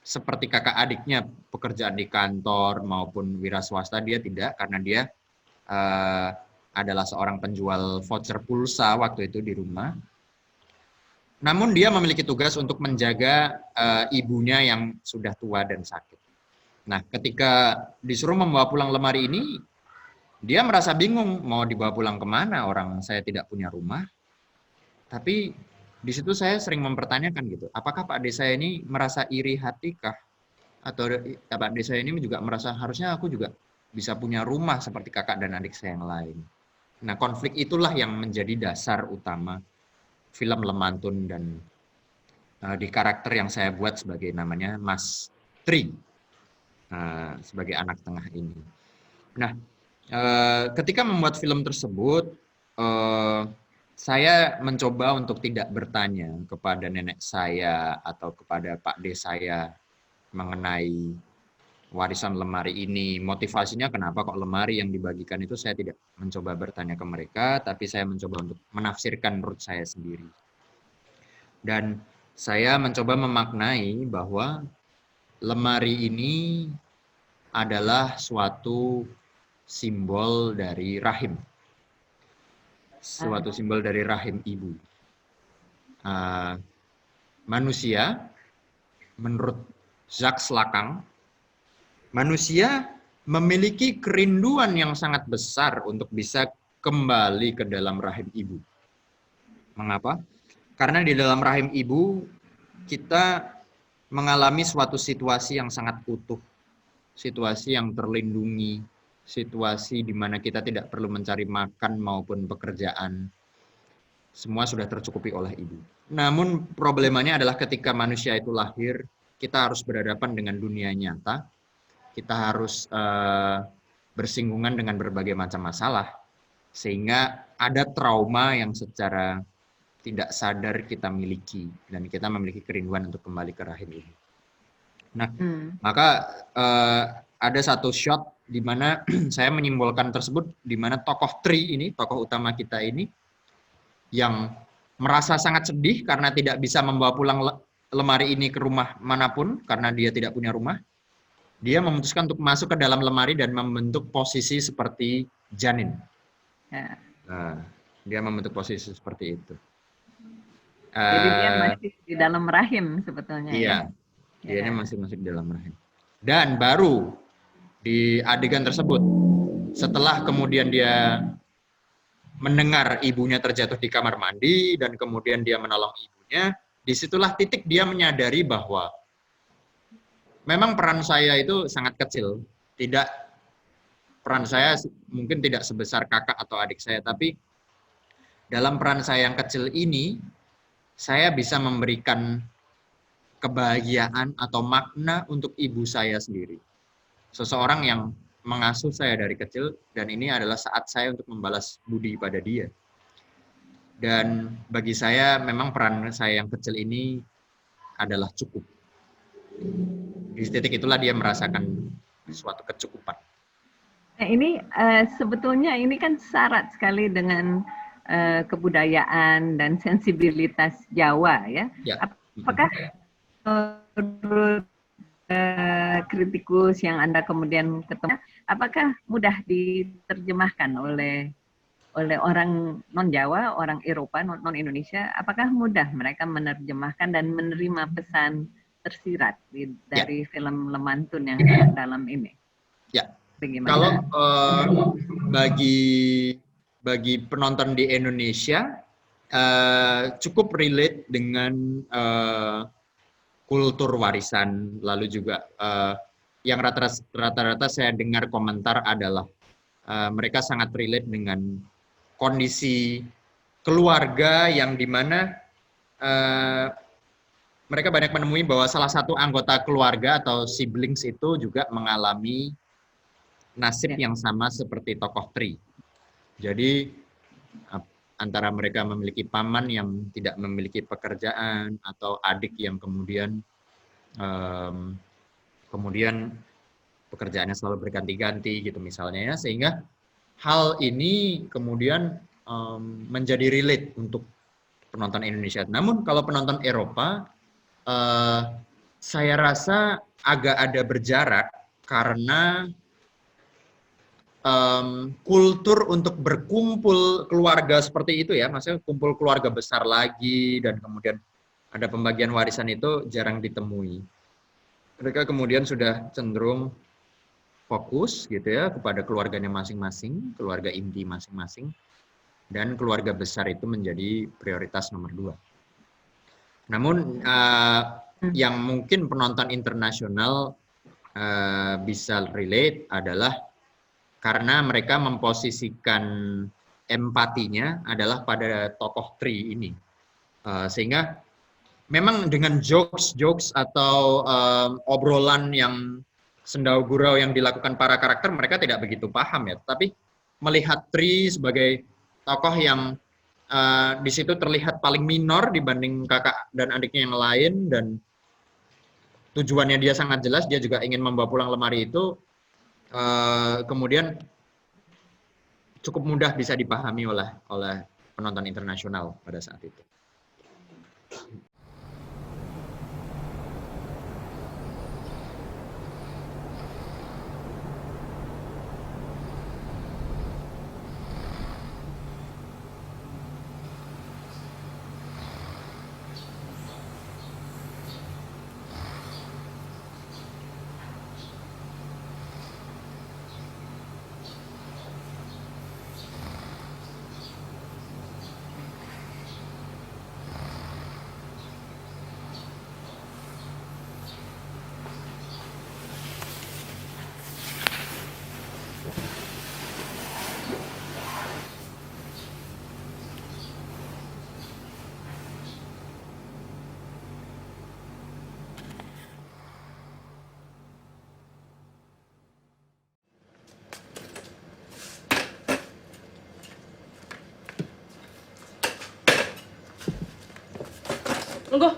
seperti kakak adiknya, pekerjaan di kantor maupun wira swasta, dia tidak, karena dia adalah seorang penjual voucher pulsa waktu itu di rumah. Namun dia memiliki tugas untuk menjaga ibunya yang sudah tua dan sakit. Nah, ketika disuruh membawa pulang lemari ini, dia merasa bingung mau dibawa pulang kemana, orang saya tidak punya rumah. Tapi di situ saya sering mempertanyakan gitu, apakah Pak D saya ini merasa iri hati kah? Atau Pak D saya ini juga merasa harusnya aku juga bisa punya rumah seperti kakak dan adik saya yang lain. Nah, konflik itulah yang menjadi dasar utama film Lemantun dan di karakter yang saya buat sebagai namanya Mas Tri, sebagai anak tengah ini. Nah, ketika membuat film tersebut, saya mencoba untuk tidak bertanya kepada nenek saya atau kepada Pak D saya mengenai warisan lemari ini. Motivasinya kenapa kok lemari yang dibagikan itu, saya tidak mencoba bertanya ke mereka, tapi saya mencoba untuk menafsirkan menurut saya sendiri. Dan saya mencoba memaknai bahwa lemari ini adalah suatu simbol dari rahim. Suatu simbol dari rahim ibu. Manusia, menurut Jacques Lacan, manusia memiliki kerinduan yang sangat besar untuk bisa kembali ke dalam rahim ibu. Mengapa? Karena di dalam rahim ibu kita mengalami suatu situasi yang sangat utuh, situasi yang terlindungi, situasi di mana kita tidak perlu mencari makan maupun pekerjaan. Semua sudah tercukupi oleh ibu. Namun problemanya adalah ketika manusia itu lahir, kita harus berhadapan dengan dunia nyata. Kita harus bersinggungan dengan berbagai macam masalah. Sehingga ada trauma yang secara tidak sadar kita miliki. Dan kita memiliki kerinduan untuk kembali ke rahim ibu. Nah, maka ada satu shot di mana saya menyimbolkan tersebut, di mana tokoh Tri ini, tokoh utama kita ini, yang merasa sangat sedih karena tidak bisa membawa pulang lemari ini ke rumah manapun, karena dia tidak punya rumah. Dia memutuskan untuk masuk ke dalam lemari dan membentuk posisi seperti janin. Dia membentuk posisi seperti itu. Jadi dia masih di dalam rahim sebetulnya. Iya, dia ini masih di dalam rahim. Dan baru di adegan tersebut, setelah kemudian dia mendengar ibunya terjatuh di kamar mandi dan kemudian dia menolong ibunya, disitulah titik dia menyadari bahwa memang peran saya itu sangat kecil. Peran saya mungkin tidak sebesar kakak atau adik saya, tapi dalam peran saya yang kecil ini, saya bisa memberikan kebahagiaan atau makna untuk ibu saya sendiri. Seseorang yang mengasuh saya dari kecil, dan ini adalah saat saya untuk membalas budi pada dia. Dan bagi saya, memang peran saya yang kecil ini adalah cukup. Di titik itulah dia merasakan suatu kecukupan. Nah, ini sebetulnya ini kan syarat sekali dengan kebudayaan dan sensibilitas Jawa, ya. Apakah menurut kritikus yang Anda kemudian ketemu, apakah mudah diterjemahkan oleh orang non-Jawa, orang Eropa, non-Indonesia? Apakah mudah mereka menerjemahkan dan menerima pesan tersirat dari film Lemantun yang dalam ini? Ya. Bagaimana? Kalau bagi penonton di Indonesia cukup relate dengan kultur warisan, lalu juga yang rata-rata saya dengar komentar adalah mereka sangat relate dengan kondisi keluarga yang dimana mereka banyak menemui bahwa salah satu anggota keluarga atau siblings itu juga mengalami nasib yang sama seperti tokoh Tri. Jadi antara mereka memiliki paman yang tidak memiliki pekerjaan atau adik yang kemudian pekerjaannya selalu berganti-ganti gitu misalnya ya, sehingga hal ini kemudian menjadi relate untuk penonton Indonesia. Namun kalau penonton Eropa saya rasa agak ada berjarak karena kultur untuk berkumpul keluarga seperti itu ya, maksudnya kumpul keluarga besar lagi dan kemudian ada pembagian warisan itu jarang ditemui. Mereka kemudian sudah cenderung fokus gitu ya kepada keluarganya masing-masing, keluarga inti masing-masing, dan keluarga besar itu menjadi prioritas nomor 2. Namun yang mungkin penonton internasional bisa relate adalah karena mereka memposisikan empatinya adalah pada tokoh Tri ini. Sehingga memang dengan jokes atau obrolan yang sendau gurau yang dilakukan para karakter, mereka tidak begitu paham ya. Tapi melihat Tri sebagai tokoh yang di situ terlihat paling minor dibanding kakak dan adiknya yang lain, dan tujuannya dia sangat jelas, dia juga ingin membawa pulang lemari itu, kemudian cukup mudah bisa dipahami oleh penonton internasional pada saat itu. Tunggu.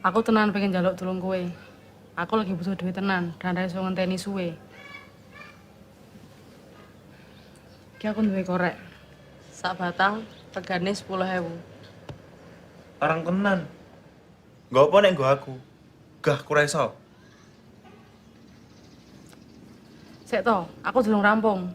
Aku tenan pengen njaluk tulung kowe. Aku lagi butuh duit tenan dan ra iso ngenteni suwe. Ki aku duwe korek. Sak batang regane 10.000. Arang tenan. Nggo apa nek nggo aku? Gah ku ra iso. Sik to, aku durung rampung.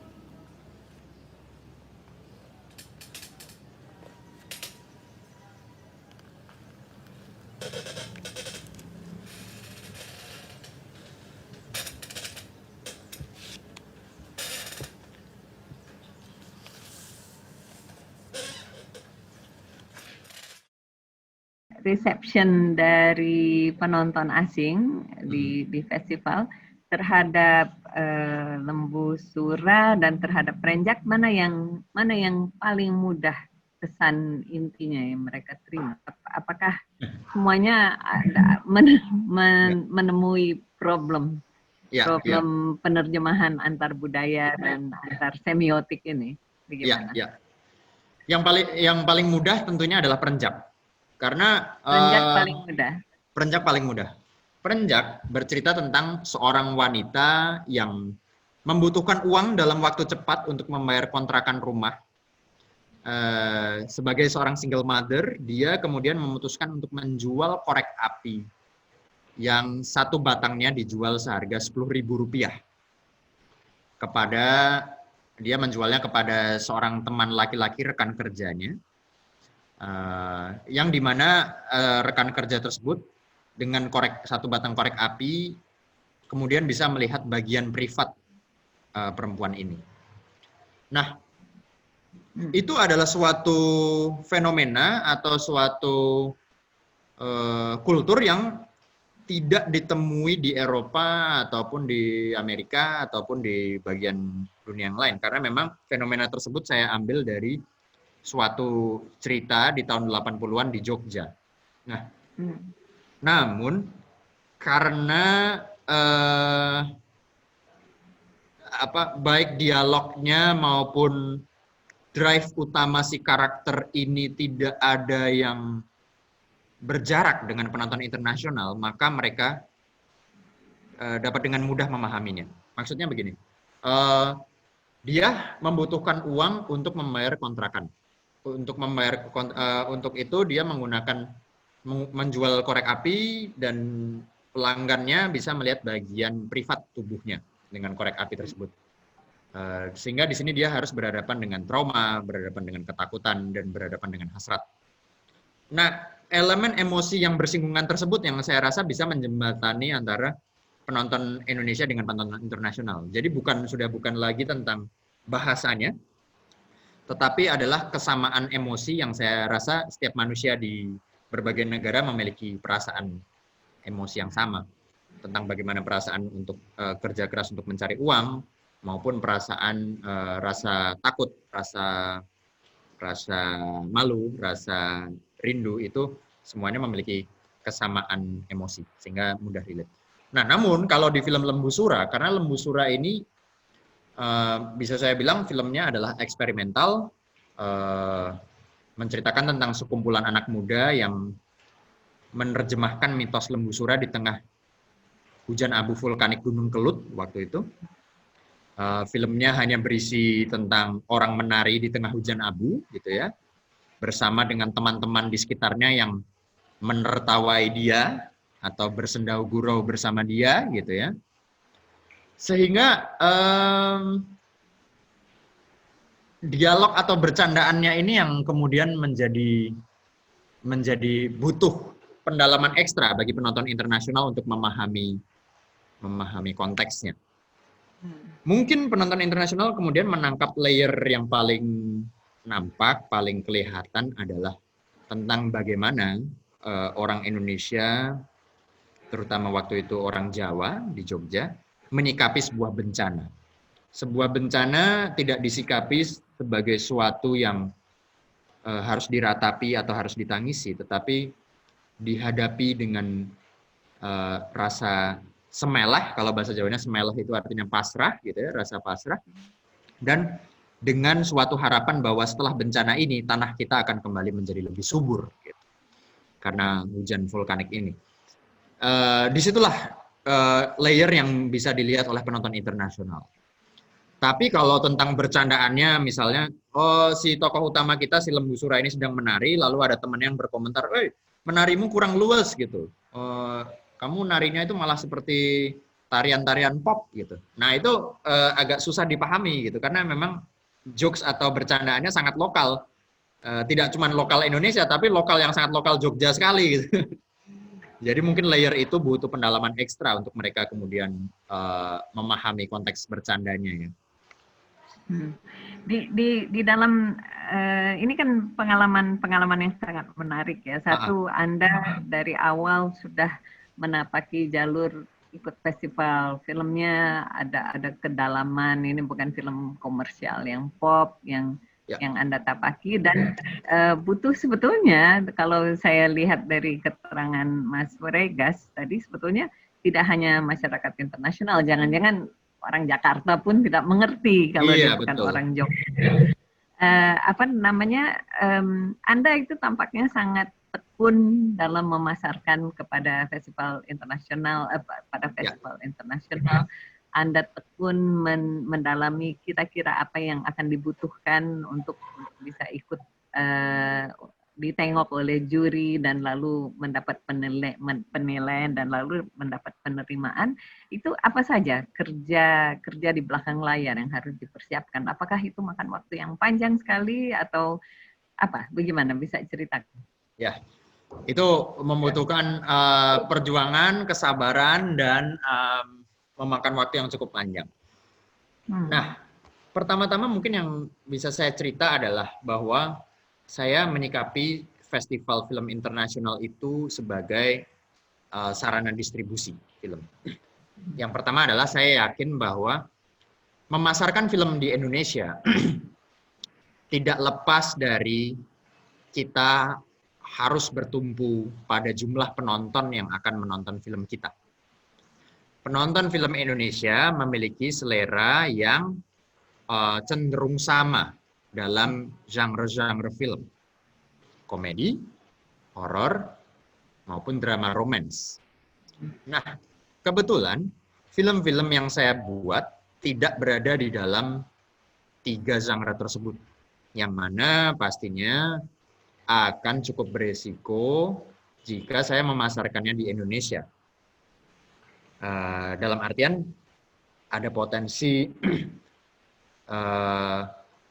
Reception dari penonton asing di festival terhadap Lembu Sura dan terhadap Perenjak, mana yang paling mudah pesan intinya yang mereka terima? Apakah semuanya ada menemui problem penerjemahan antar budaya dan antar semiotik ini? Bagaimana? Yang paling mudah tentunya adalah Perenjak. Karena Perenjak paling mudah. Perenjak bercerita tentang seorang wanita yang membutuhkan uang dalam waktu cepat untuk membayar kontrakan rumah. Sebagai seorang single mother, dia kemudian memutuskan untuk menjual korek api yang satu batangnya dijual seharga Rp10.000. Dia menjualnya kepada seorang teman laki-laki rekan kerjanya. Yang dimana rekan kerja tersebut dengan satu batang korek api kemudian bisa melihat bagian privat perempuan ini. Nah, itu adalah suatu fenomena atau suatu kultur yang tidak ditemui di Eropa ataupun di Amerika ataupun di bagian dunia yang lain, karena memang fenomena tersebut saya ambil dari suatu cerita di tahun 80-an di Jogja. Nah, namun karena baik dialognya maupun drive utama si karakter ini tidak ada yang berjarak dengan penonton internasional, maka mereka dapat dengan mudah memahaminya. Maksudnya begini, dia membutuhkan uang untuk membayar kontrakan. Untuk itu dia menjual korek api dan pelanggannya bisa melihat bagian privat tubuhnya dengan korek api tersebut. Sehingga di sini dia harus berhadapan dengan trauma, berhadapan dengan ketakutan, dan berhadapan dengan hasrat. Nah, elemen emosi yang bersinggungan tersebut yang saya rasa bisa menjembatani antara penonton Indonesia dengan penonton internasional. Jadi sudah bukan lagi tentang bahasanya, tetapi adalah kesamaan emosi yang saya rasa setiap manusia di berbagai negara memiliki perasaan emosi yang sama tentang bagaimana perasaan untuk kerja keras untuk mencari uang maupun perasaan rasa takut, rasa malu, rasa rindu, itu semuanya memiliki kesamaan emosi sehingga mudah relate. Nah, namun kalau di film Lembu Sura, karena Lembu Sura ini bisa saya bilang filmnya adalah eksperimental, menceritakan tentang sekumpulan anak muda yang menerjemahkan mitos Lembu Sura di tengah hujan abu vulkanik Gunung Kelut waktu itu. Filmnya hanya berisi tentang orang menari di tengah hujan abu, gitu ya, bersama dengan teman-teman di sekitarnya yang menertawai dia atau bersendau gurau bersama dia, gitu ya. Sehingga dialog atau bercandaannya ini yang kemudian menjadi butuh pendalaman ekstra bagi penonton internasional untuk memahami konteksnya. Mungkin penonton internasional kemudian menangkap layer yang paling nampak, paling kelihatan adalah tentang bagaimana orang Indonesia, terutama waktu itu orang Jawa di Jogja, menyikapi sebuah bencana. Sebuah bencana tidak disikapi sebagai suatu yang harus diratapi atau harus ditangisi, tetapi dihadapi dengan rasa semelah, kalau bahasa Jawanya semelah itu artinya pasrah, gitu ya, rasa pasrah, dan dengan suatu harapan bahwa setelah bencana ini tanah kita akan kembali menjadi lebih subur, gitu, karena hujan vulkanik ini. Disitulah layer yang bisa dilihat oleh penonton internasional. Tapi kalau tentang bercandaannya, misalnya, si tokoh utama kita, si Lembu Sura ini sedang menari, lalu ada teman yang berkomentar, menarimu kurang luas, gitu. Kamu narinya itu malah seperti tarian-tarian pop, gitu. Nah, itu agak susah dipahami, gitu, karena memang jokes atau bercandaannya sangat lokal. Tidak cuma lokal Indonesia, tapi lokal yang sangat lokal Jogja sekali, gitu. Jadi mungkin layer itu butuh pendalaman ekstra untuk mereka kemudian memahami konteks bercandanya, ya. Di dalam ini kan pengalaman yang sangat menarik, ya. Satu, Anda dari awal sudah menapaki jalur ikut festival filmnya, ada kedalaman, ini bukan film komersial yang pop yang Anda tapaki, dan butuh sebetulnya, kalau saya lihat dari keterangan Mas Weregas tadi, sebetulnya tidak hanya masyarakat internasional, jangan-jangan orang Jakarta pun tidak mengerti kalau dia bukan orang Jogja. Anda itu tampaknya sangat tekun dalam memasarkan kepada festival internasional, internasional. Anda tekun mendalami kira-kira apa yang akan dibutuhkan untuk bisa ikut ditengok oleh juri dan lalu mendapat penilaian dan lalu mendapat penerimaan. Itu apa saja kerja di belakang layar yang harus dipersiapkan? Apakah itu makan waktu yang panjang sekali atau apa? Bagaimana, bisa ceritakan? Ya, itu membutuhkan perjuangan, kesabaran, dan memakan waktu yang cukup panjang. Nah, pertama-tama mungkin yang bisa saya cerita adalah bahwa saya menyikapi festival film internasional itu sebagai sarana distribusi film. Yang pertama adalah saya yakin bahwa memasarkan film di Indonesia tidak lepas dari kita harus bertumpu pada jumlah penonton yang akan menonton film kita. Penonton film Indonesia memiliki selera yang cenderung sama dalam genre-genre film. Komedi, horor, maupun drama romance. Nah, kebetulan film-film yang saya buat tidak berada di dalam 3 genre tersebut. Yang mana pastinya akan cukup beresiko jika saya memasarkannya di Indonesia. Dalam artian ada potensi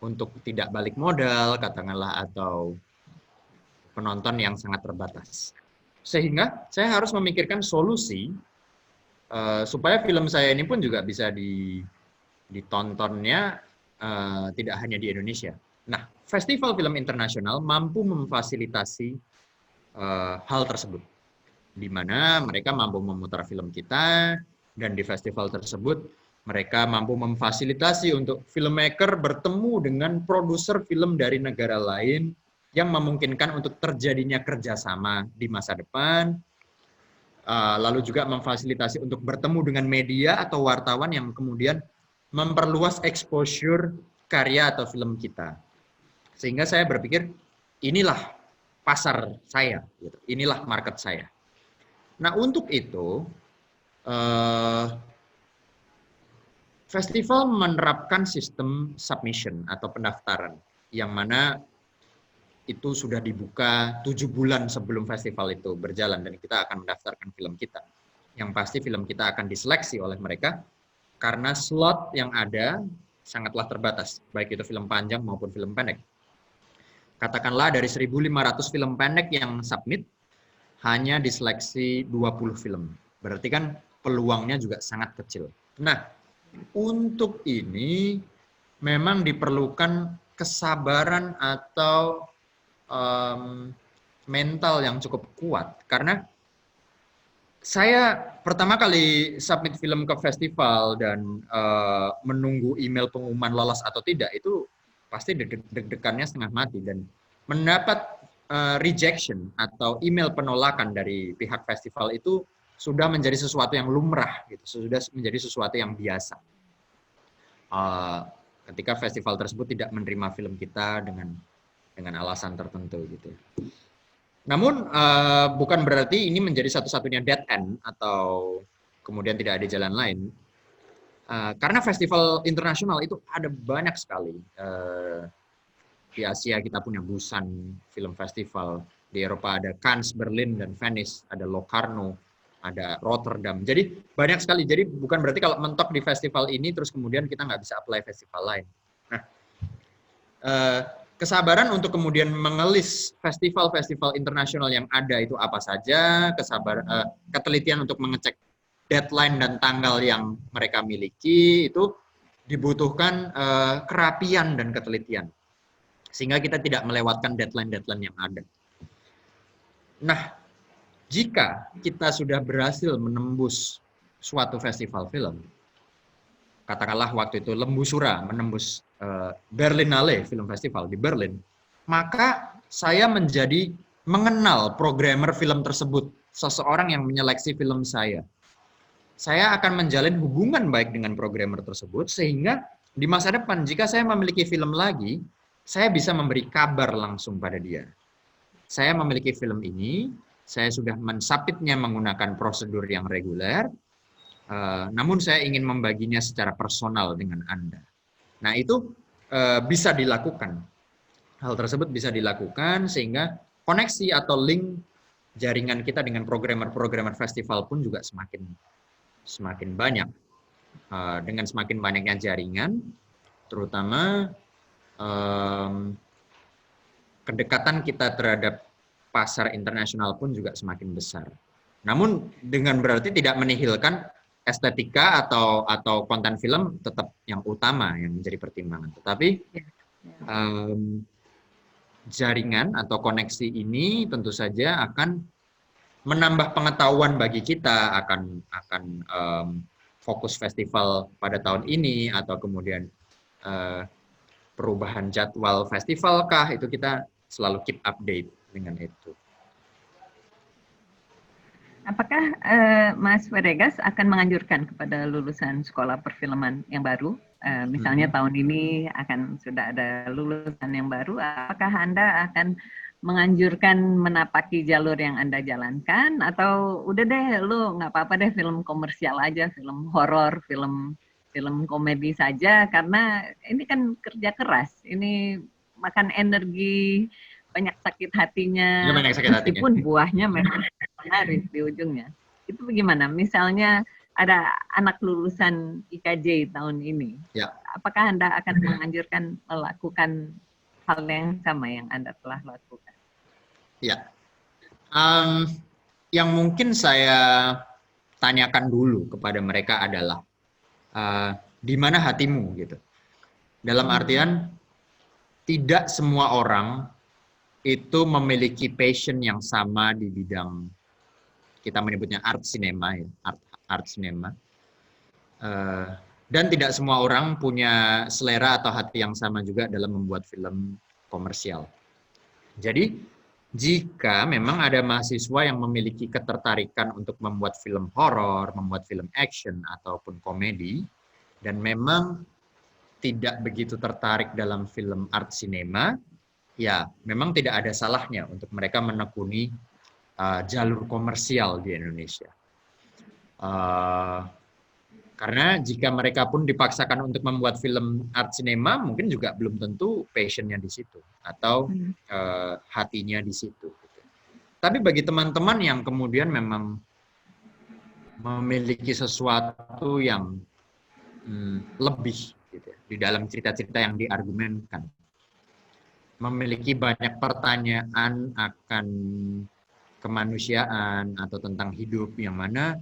untuk tidak balik modal, katakanlah, atau penonton yang sangat terbatas. Sehingga saya harus memikirkan solusi supaya film saya ini pun juga bisa ditontonnya tidak hanya di Indonesia. Nah, festival film internasional mampu memfasilitasi hal tersebut, di mana mereka mampu memutar film kita, dan di festival tersebut mereka mampu memfasilitasi untuk filmmaker bertemu dengan produser film dari negara lain yang memungkinkan untuk terjadinya kerjasama di masa depan. lalu juga memfasilitasi untuk bertemu dengan media atau wartawan yang kemudian memperluas exposure karya atau film kita. Sehingga saya berpikir inilah pasar saya, gitu. Inilah market saya. Nah, untuk itu festival menerapkan sistem submission atau pendaftaran yang mana itu sudah dibuka 7 bulan sebelum festival itu berjalan dan kita akan mendaftarkan film kita. Yang pasti film kita akan diseleksi oleh mereka karena slot yang ada sangatlah terbatas, baik itu film panjang maupun film pendek. Katakanlah dari 1.500 film pendek yang submit, hanya diseleksi 20 film. Berarti kan peluangnya juga sangat kecil. Nah, untuk ini memang diperlukan kesabaran atau mental yang cukup kuat. Karena saya pertama kali submit film ke festival dan menunggu email pengumuman lolos atau tidak, itu pasti deg-degannya setengah mati. Dan mendapat rejection atau email penolakan dari pihak festival itu sudah menjadi sesuatu yang lumrah, gitu. Sudah menjadi sesuatu yang biasa. Ketika festival tersebut tidak menerima film kita dengan alasan tertentu, gitu. Namun bukan berarti ini menjadi satu-satunya dead end atau kemudian tidak ada jalan lain. Karena festival internasional itu ada banyak sekali. Di Asia kita punya Busan Film Festival, di Eropa ada Cannes, Berlin, dan Venice, ada Locarno, ada Rotterdam. Jadi banyak sekali. Jadi bukan berarti kalau mentok di festival ini terus kemudian kita nggak bisa apply festival lain. Nah, kesabaran untuk kemudian mengelis festival-festival internasional yang ada itu apa saja, ketelitian untuk mengecek deadline dan tanggal yang mereka miliki, itu dibutuhkan kerapian dan ketelitian. Sehingga kita tidak melewatkan deadline-deadline yang ada. Nah, jika kita sudah berhasil menembus suatu festival film, katakanlah waktu itu Lembu Sura menembus Berlinale Film Festival di Berlin, maka saya menjadi mengenal programmer film tersebut, seseorang yang menyeleksi film saya. Saya akan menjalin hubungan baik dengan programmer tersebut, sehingga di masa depan jika saya memiliki film lagi, saya bisa memberi kabar langsung pada dia. Saya memiliki film ini, saya sudah mensubmitnya menggunakan prosedur yang reguler, namun saya ingin membaginya secara personal dengan Anda. Nah, itu bisa dilakukan. Hal tersebut bisa dilakukan sehingga koneksi atau link jaringan kita dengan programmer-programmer festival pun juga semakin banyak. Dengan semakin banyaknya jaringan, terutama kedekatan kita terhadap pasar internasional pun juga semakin besar. Namun dengan berarti tidak menihilkan estetika atau konten film tetap yang utama yang menjadi pertimbangan. Tetapi jaringan atau koneksi ini tentu saja akan menambah pengetahuan bagi kita akan fokus festival pada tahun ini atau kemudian perubahan jadwal festival kah, itu kita selalu keep update dengan itu. Apakah Mas Veregas akan menganjurkan kepada lulusan sekolah perfilman yang baru, misalnya tahun ini sudah ada lulusan yang baru, apakah Anda akan menganjurkan menapaki jalur yang Anda jalankan, atau udah deh lu nggak apa-apa deh film komersial aja, film horor, film komedi saja, karena ini kan kerja keras, ini makan energi, banyak sakit hatinya, ya, banyak sakit meskipun hatinya. buahnya memang menarik di ujungnya. Itu bagaimana? Misalnya ada anak lulusan IKJ tahun ini, ya. Apakah Anda akan menganjurkan melakukan hal yang sama yang Anda telah lakukan? Ya, yang mungkin saya tanyakan dulu kepada mereka adalah di mana hatimu, gitu. Dalam artian tidak semua orang itu memiliki passion yang sama di bidang, kita menyebutnya art cinema, ya, art cinema. Dan tidak semua orang punya selera atau hati yang sama juga dalam membuat film komersial. Jadi Jika memang ada mahasiswa yang memiliki ketertarikan untuk membuat film horor, membuat film action, ataupun komedi, dan memang tidak begitu tertarik dalam film art cinema, ya memang tidak ada salahnya untuk mereka menekuni jalur komersial di Indonesia. Karena jika mereka pun dipaksakan untuk membuat film art cinema, mungkin juga belum tentu passionnya di situ atau hatinya di situ. Tapi bagi teman-teman yang kemudian memang memiliki sesuatu yang lebih gitu, di dalam cerita-cerita yang diargumenkan, memiliki banyak pertanyaan akan kemanusiaan atau tentang hidup yang mana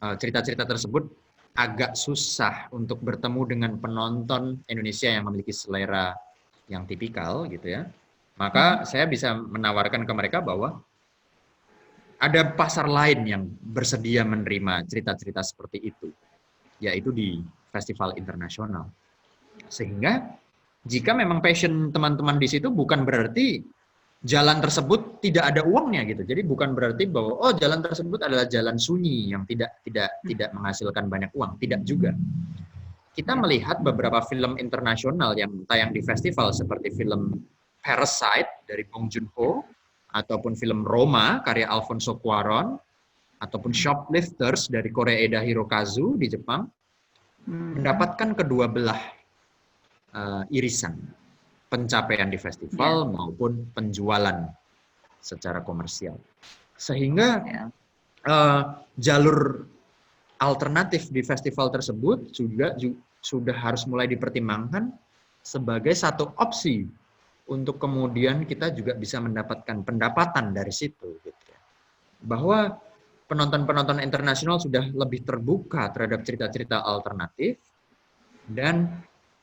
cerita-cerita tersebut agak susah untuk bertemu dengan penonton Indonesia yang memiliki selera yang tipikal gitu ya. Maka saya bisa menawarkan ke mereka bahwa ada pasar lain yang bersedia menerima cerita-cerita seperti itu, yaitu di festival internasional. Sehingga jika memang passion teman-teman di situ, bukan berarti jalan tersebut tidak ada uangnya gitu. Jadi bukan berarti bahwa jalan tersebut adalah jalan sunyi yang tidak menghasilkan banyak uang. Tidak juga. Kita melihat beberapa film internasional yang tayang di festival seperti film Parasite dari Bong Joon-ho, ataupun film Roma karya Alfonso Cuarón, ataupun Shoplifters dari Koreeda Hirokazu di Jepang, mendapatkan kedua belah irisan pencapaian di festival maupun penjualan secara komersial. Sehingga jalur alternatif di festival tersebut juga sudah harus mulai dipertimbangkan sebagai satu opsi untuk kemudian kita juga bisa mendapatkan pendapatan dari situ. Gitu. Bahwa penonton-penonton internasional sudah lebih terbuka terhadap cerita-cerita alternatif dan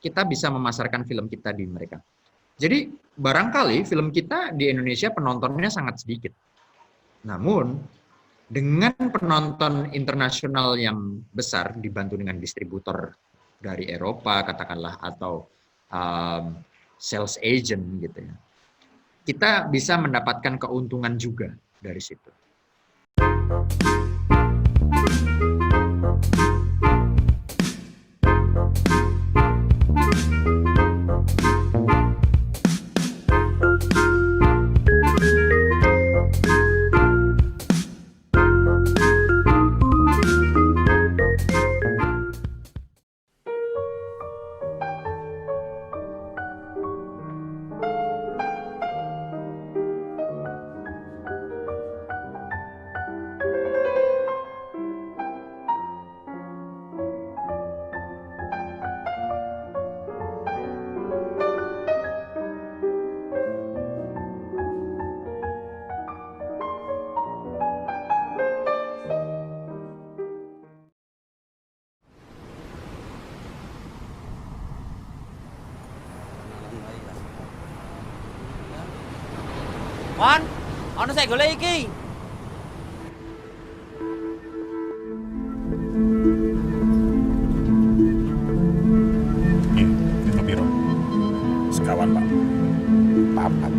kita bisa memasarkan film kita di mereka. Jadi barangkali film kita di Indonesia penontonnya sangat sedikit. Namun dengan penonton internasional yang besar dibantu dengan distributor dari Eropa katakanlah atau sales agent gitu ya. Kita bisa mendapatkan keuntungan juga dari situ. Wan, ono saya golek iki. Itu piro? Sekawan, Pak. Papat.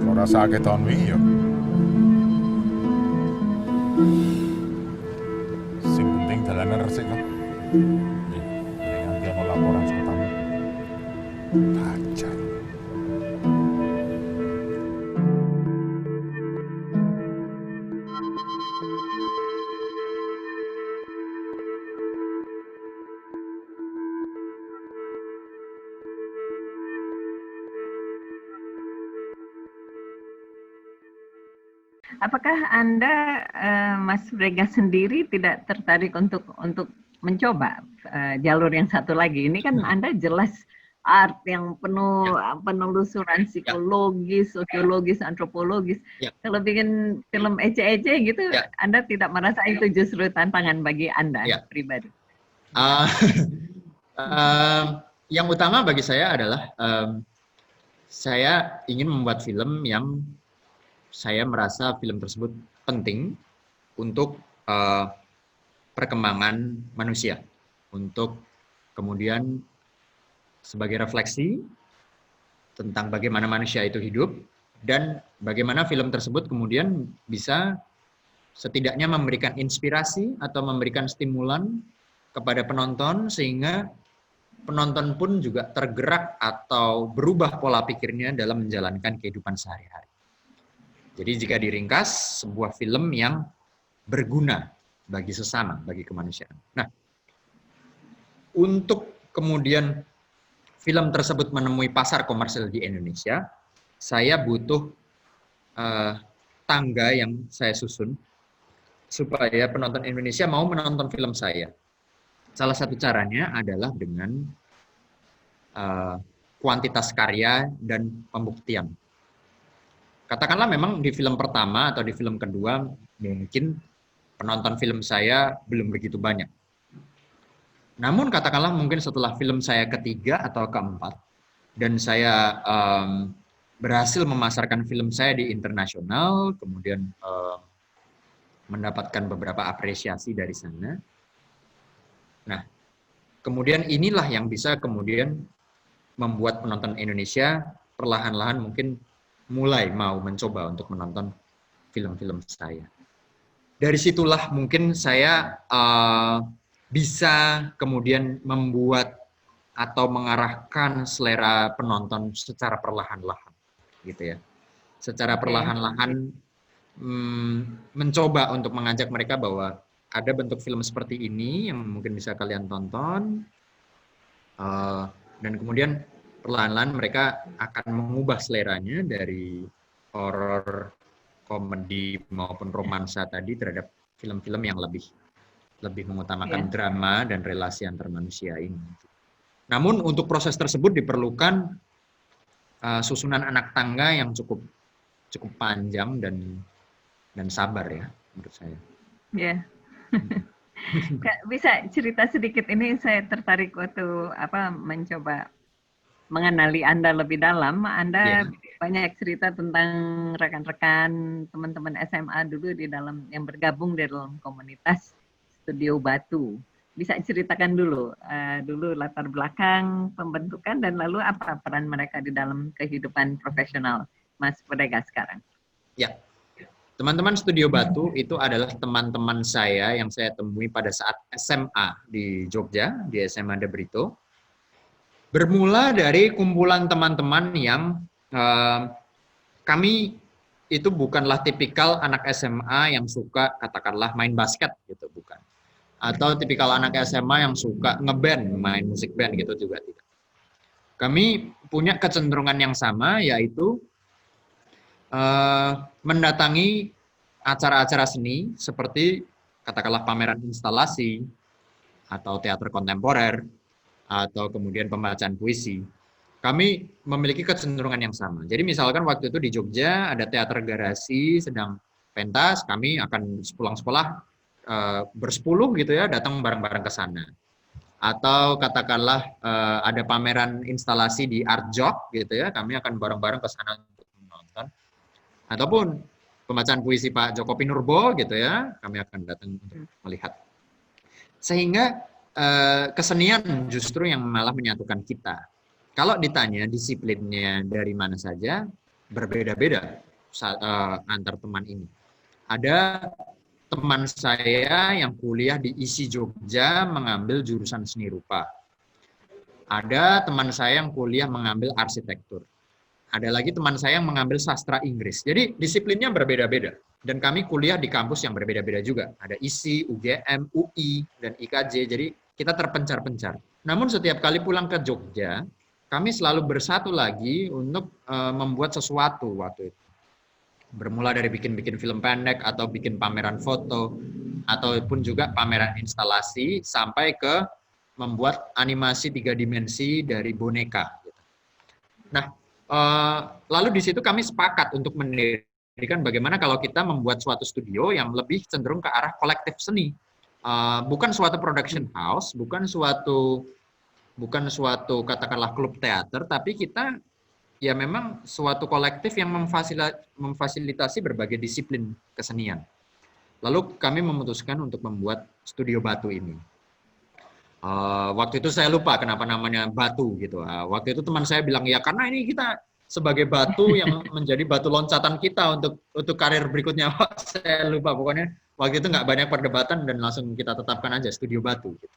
Ora sakit tahun wingi ya. Sing penting dalanan resik kok. Nanti mau laporan sama tamu. Pacar. Apakah Anda, Mas Brega sendiri tidak tertarik untuk mencoba jalur yang satu lagi? Ini kan Anda jelas art yang penuh penelusuran psikologis, sosiologis, antropologis. Kalau bikin film ece-ece gitu, Anda tidak merasa itu justru tantangan bagi Anda pribadi? Yang utama bagi saya adalah saya ingin membuat film yang saya merasa film tersebut penting untuk perkembangan manusia, untuk kemudian sebagai refleksi tentang bagaimana manusia itu hidup dan bagaimana film tersebut kemudian bisa setidaknya memberikan inspirasi atau memberikan stimulan kepada penonton sehingga penonton pun juga tergerak atau berubah pola pikirnya dalam menjalankan kehidupan sehari-hari. Jadi jika diringkas, sebuah film yang berguna bagi sesama, bagi kemanusiaan. Nah, untuk kemudian film tersebut menemui pasar komersil di Indonesia, saya butuh tangga yang saya susun supaya penonton Indonesia mau menonton film saya. Salah satu caranya adalah dengan kuantitas karya dan pembuktian. Katakanlah memang di film pertama atau di film kedua mungkin penonton film saya belum begitu banyak. Namun katakanlah mungkin setelah film saya ketiga atau keempat dan saya berhasil memasarkan film saya di internasional, kemudian mendapatkan beberapa apresiasi dari sana. Nah, kemudian inilah yang bisa kemudian membuat penonton Indonesia perlahan-lahan mungkin mulai mau mencoba untuk menonton film-film saya. Dari situlah mungkin saya bisa kemudian membuat atau mengarahkan selera penonton secara perlahan-lahan, gitu ya. Secara perlahan-lahan mencoba untuk mengajak mereka bahwa ada bentuk film seperti ini yang mungkin bisa kalian tonton, dan kemudian perlahan-lahan mereka akan mengubah seleranya dari horor, komedi maupun romansa tadi terhadap film-film yang lebih mengutamakan drama dan relasi antar manusia ini. Namun untuk proses tersebut diperlukan susunan anak tangga yang cukup panjang dan sabar ya menurut saya. Ya. Kak, bisa cerita sedikit, ini saya tertarik waktu mencoba mengenali Anda lebih dalam. Anda banyak cerita tentang rekan-rekan teman-teman SMA dulu yang bergabung di dalam komunitas Studio Batu. Bisa ceritakan dulu latar belakang pembentukan dan lalu apa peran mereka di dalam kehidupan profesional Mas Bodega sekarang? Ya. Teman-teman Studio Batu itu adalah teman-teman saya yang saya temui pada saat SMA di Jogja, di SMA De Brito. Bermula dari kumpulan teman-teman yang kami itu bukanlah tipikal anak SMA yang suka katakanlah main basket gitu, bukan. Atau tipikal anak SMA yang suka ngeband, main musik band gitu juga tidak. Kami punya kecenderungan yang sama, yaitu mendatangi acara-acara seni seperti katakanlah pameran instalasi atau teater kontemporer atau kemudian pembacaan puisi. Kami memiliki kecenderungan yang sama. Jadi misalkan waktu itu di Jogja ada teater garasi sedang pentas, kami akan pulang sekolah bersepuluh gitu ya, datang bareng-bareng ke sana. Atau katakanlah ada pameran instalasi di Art Jog gitu ya, kami akan bareng-bareng ke sana untuk menonton. Ataupun pembacaan puisi Pak Joko Pinurbo gitu ya, kami akan datang untuk melihat. Sehingga kesenian justru yang malah menyatukan kita. Kalau ditanya disiplinnya dari mana saja, berbeda-beda antar teman ini. Ada teman saya yang kuliah di ISI Jogja mengambil jurusan seni rupa. Ada teman saya yang kuliah mengambil arsitektur. Ada lagi teman saya yang mengambil sastra Inggris. Jadi disiplinnya berbeda-beda. Dan kami kuliah di kampus yang berbeda-beda juga. Ada ISI, UGM, UI, dan IKJ. Jadi kita terpencar-pencar. Namun setiap kali pulang ke Jogja, kami selalu bersatu lagi untuk membuat sesuatu waktu itu. Bermula dari bikin film pendek, atau bikin pameran foto, ataupun juga pameran instalasi, sampai ke membuat animasi 3 dimensi dari boneka. Nah, lalu di situ kami sepakat untuk mendirikan bagaimana kalau kita membuat suatu studio yang lebih cenderung ke arah kolektif seni. Bukan suatu production house, bukan suatu katakanlah klub teater, tapi kita ya memang suatu kolektif yang memfasilitasi berbagai disiplin kesenian. Lalu kami memutuskan untuk membuat Studio Batu ini. Waktu itu saya lupa kenapa namanya Batu gitu. Waktu itu teman saya bilang, ya karena ini kita sebagai batu yang menjadi batu loncatan kita untuk karir berikutnya. Saya lupa, pokoknya waktu itu nggak banyak perdebatan dan langsung kita tetapkan aja Studio Batu. Gitu.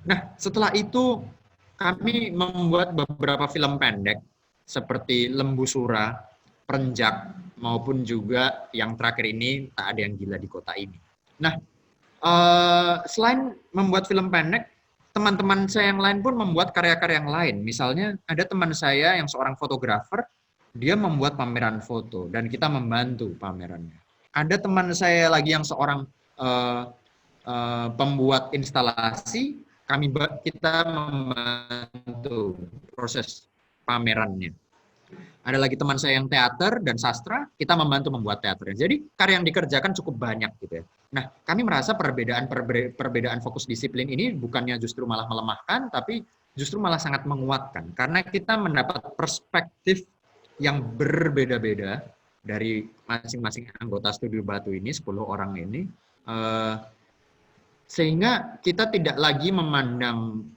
Nah, setelah itu kami membuat beberapa film pendek seperti Lembu Sura, Perenjak, maupun juga yang terakhir ini Tak Ada Yang Gila di Kota Ini. Nah, selain membuat film pendek, teman-teman saya yang lain pun membuat karya-karya yang lain. Misalnya ada teman saya yang seorang fotografer, dia membuat pameran foto dan kita membantu pamerannya. Ada teman saya lagi yang seorang pembuat instalasi, kita membantu proses pamerannya. Ada lagi teman saya yang teater dan sastra, kita membantu membuat teaternya. Jadi karya yang dikerjakan cukup banyak gitu ya. Nah, kami merasa perbedaan fokus disiplin ini bukannya justru malah melemahkan, tapi justru malah sangat menguatkan. Karena kita mendapat perspektif yang berbeda-beda dari masing-masing anggota Studio Batu ini, 10 orang ini. Sehingga kita tidak lagi memandang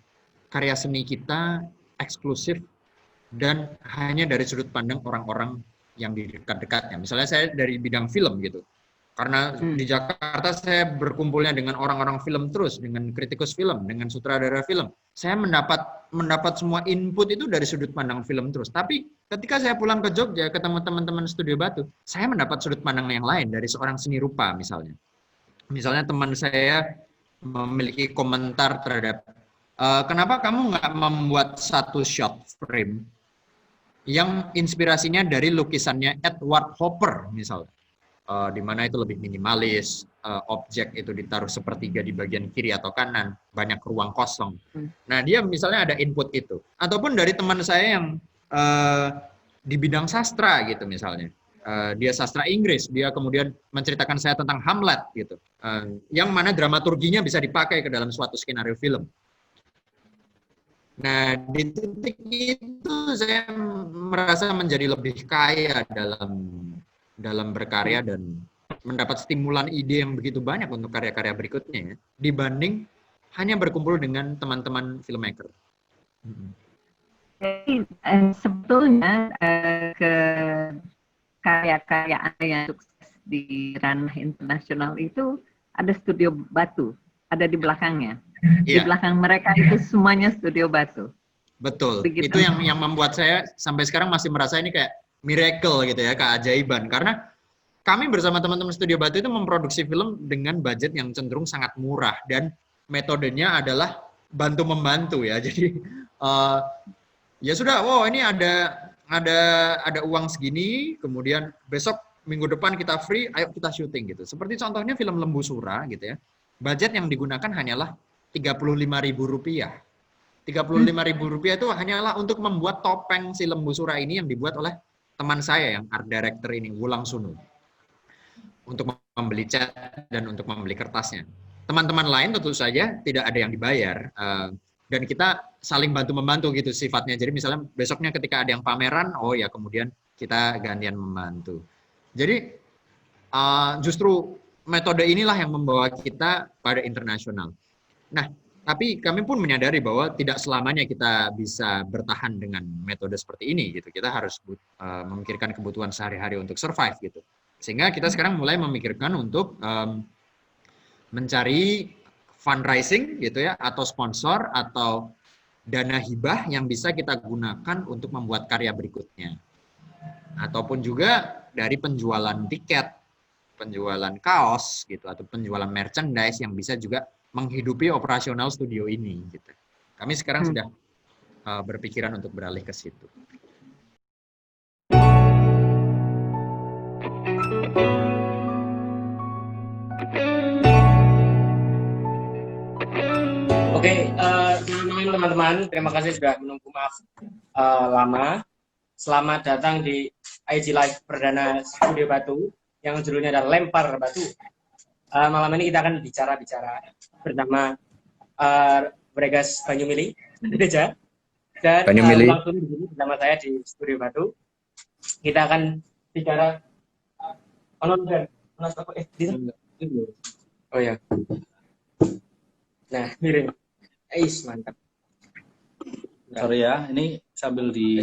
karya seni kita eksklusif dan hanya dari sudut pandang orang-orang yang di dekat-dekatnya. Misalnya saya dari bidang film gitu. Karena di Jakarta saya berkumpulnya dengan orang-orang film terus, dengan kritikus film, dengan sutradara film. Saya mendapat semua input itu dari sudut pandang film terus. Tapi ketika saya pulang ke Jogja, ketemu teman-teman Studio Batu, saya mendapat sudut pandang yang lain dari seorang seni rupa misalnya. Misalnya teman saya memiliki komentar terhadap, kenapa kamu nggak membuat satu shot frame yang inspirasinya dari lukisannya Edward Hopper misalnya, di mana itu lebih minimalis, objek itu ditaruh sepertiga di bagian kiri atau kanan, banyak ruang kosong. Nah, dia misalnya ada input itu. Ataupun dari teman saya yang di bidang sastra gitu misalnya, dia sastra Inggris, dia kemudian menceritakan saya tentang Hamlet gitu, yang mana dramaturginya bisa dipakai ke dalam suatu skenario film. Nah, di titik itu saya merasa menjadi lebih kaya dalam berkarya dan mendapat stimulan ide yang begitu banyak untuk karya-karya berikutnya ya, dibanding hanya berkumpul dengan teman-teman filmmaker. Jadi sebetulnya ke karya-karya Anda yang sukses di ranah internasional itu ada Studio Batu, ada di belakangnya. Di belakang mereka itu semuanya Studio Batu. Betul. Begitu. Itu yang membuat saya sampai sekarang masih merasa ini kayak miracle gitu ya, keajaiban. Karena kami bersama teman-teman Studio Batu itu memproduksi film dengan budget yang cenderung sangat murah dan metodenya adalah bantu-membantu ya. Jadi ya sudah, wow ini ada uang segini, kemudian besok minggu depan kita free, ayo kita syuting gitu. Seperti contohnya film Lembu Sura gitu ya. Budget yang digunakan hanyalah Rp35.000. Rp35.000 itu hanyalah untuk membuat topeng si Lembu Sura ini yang dibuat oleh teman saya yang art director ini, Wulang Sunu. Untuk membeli cat dan untuk membeli kertasnya. Teman-teman lain tentu saja tidak ada yang dibayar. Dan kita saling bantu-membantu gitu sifatnya. Jadi misalnya besoknya ketika ada yang pameran, oh ya kemudian kita gantian membantu. Jadi justru metode inilah yang membawa kita pada internasional. Nah, tapi kami pun menyadari bahwa tidak selamanya kita bisa bertahan dengan metode seperti ini gitu. Kita harus memikirkan kebutuhan sehari-hari untuk survive gitu. Sehingga kita sekarang mulai memikirkan untuk mencari fundraising gitu ya, atau sponsor atau dana hibah yang bisa kita gunakan untuk membuat karya berikutnya. Ataupun juga dari penjualan tiket, penjualan kaos gitu, atau penjualan merchandise yang bisa juga menghidupi operasional studio ini gitu. Kami sekarang sudah berpikiran untuk beralih ke situ. Oke, teman-teman, terima kasih sudah menunggu, maaf lama. Selamat datang di IG Live perdana Studio Batu yang judulnya adalah Lempar Batu. Malam ini kita akan bicara-bicara bersama Bregas Banyumili, Deja, Dan Banyumili. langsung di sini bersama saya di Studio Batu. Kita akan bicara oh ya. Nah, miring. Mantap. Sorry ya, ini sambil di...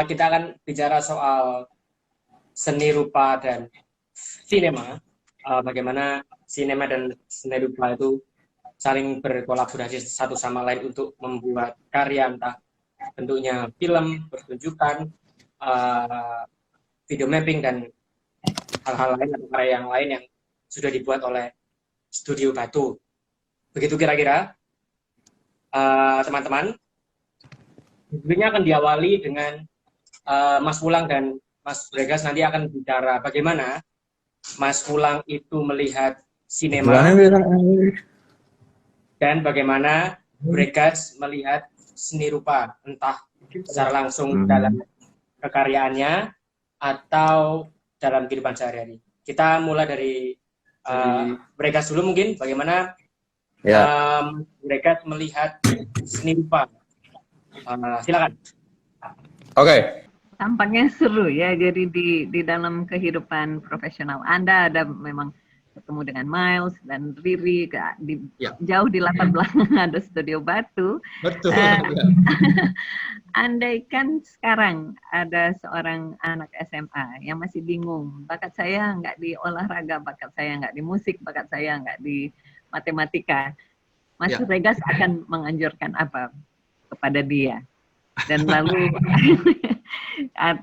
Kita akan bicara soal seni rupa dan sinema. Bagaimana sinema dan seni rupa itu saling berkolaborasi satu sama lain untuk membuat karya, entah bentuknya film, pertunjukan, video mapping, dan hal-hal lain atau karya yang lain yang sudah dibuat oleh Studio Batu. Begitu kira-kira, teman-teman. Videonya akan diawali dengan Mas Wulang dan Mas Bregas nanti akan bicara bagaimana Mas Wulang itu melihat sinema dan bagaimana Bregas melihat seni rupa, entah secara langsung dalam kekaryaannya atau dalam kehidupan sehari-hari. Kita mulai dari Bregas dulu mungkin, bagaimana Bregas melihat seni rupa. Silakan. Oke. Tampaknya seru ya, jadi di dalam kehidupan profesional Anda ada memang ketemu dengan Miles dan Riri, jauh di latar belakang ada Studio Batu. Betul. Andaikan sekarang ada seorang anak SMA yang masih bingung, bakat saya nggak di olahraga, bakat saya nggak di musik, bakat saya nggak di matematika, Mas Bregas akan menganjurkan apa kepada dia? Dan lalu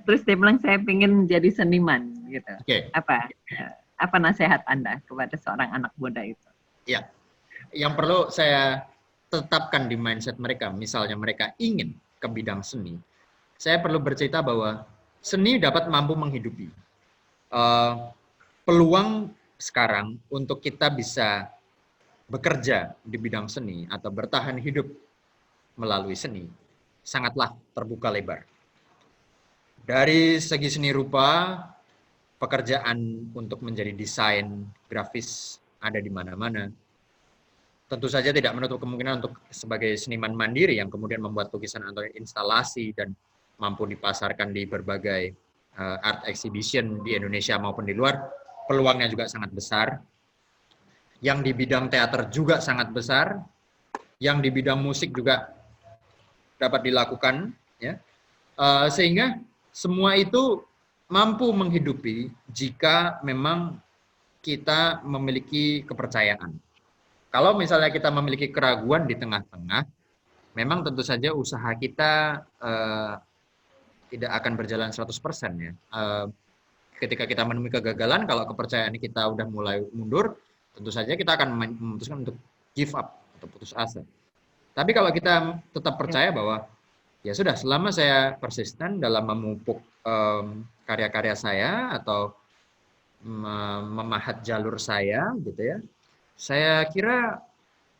terus dia bilang saya ingin jadi seniman gitu. Apa nasihat Anda kepada seorang anak muda itu? Ya, yang perlu saya tetapkan di mindset mereka, misalnya mereka ingin ke bidang seni, saya perlu bercerita bahwa seni dapat mampu menghidupi. Peluang sekarang untuk kita bisa bekerja di bidang seni atau bertahan hidup melalui seni sangatlah terbuka lebar. Dari segi seni rupa, pekerjaan untuk menjadi desain grafis ada di mana-mana. Tentu saja tidak menutup kemungkinan untuk sebagai seniman mandiri yang kemudian membuat lukisan atau instalasi dan mampu dipasarkan di berbagai art exhibition di Indonesia maupun di luar, peluangnya juga sangat besar. Yang di bidang teater juga sangat besar, yang di bidang musik juga dapat dilakukan, ya. Sehingga semua itu mampu menghidupi jika memang kita memiliki kepercayaan. Kalau misalnya kita memiliki keraguan di tengah-tengah, memang tentu saja usaha kita tidak akan berjalan 100% ya. Ketika kita menemui kegagalan, kalau kepercayaan kita udah mulai mundur, tentu saja kita akan memutuskan untuk give up atau putus asa. Tapi kalau kita tetap percaya bahwa ya sudah, selama saya persisten dalam memupuk karya-karya saya atau memahat jalur saya gitu ya, saya kira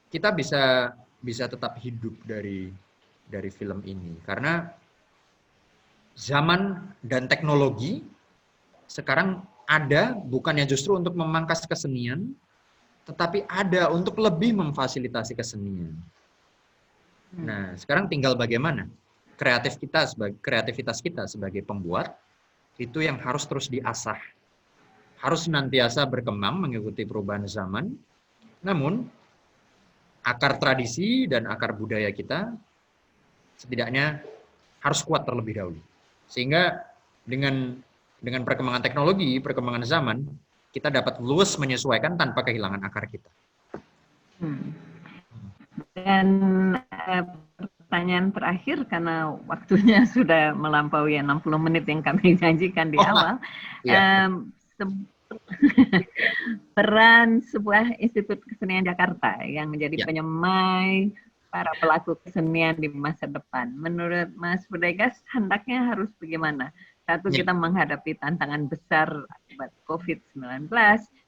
kita bisa tetap hidup dari film ini, karena zaman dan teknologi sekarang ada bukannya justru untuk memangkas kesenian, tetapi ada untuk lebih memfasilitasi kesenian. Nah, sekarang tinggal bagaimana kreativitas kita sebagai pembuat itu yang harus terus diasah, harus senantiasa berkembang mengikuti perubahan zaman. Namun akar tradisi dan akar budaya kita setidaknya harus kuat terlebih dahulu, sehingga dengan perkembangan teknologi, perkembangan zaman, kita dapat luwes menyesuaikan tanpa kehilangan akar kita. Dan pertanyaan terakhir, karena waktunya sudah melampaui 60 menit yang kami janjikan di awal. Peran sebuah Institut Kesenian Jakarta yang menjadi penyemai para pelaku kesenian di masa depan. Menurut Mas Bregas, hendaknya harus bagaimana? Satu, kita menghadapi tantangan besar akibat COVID-19,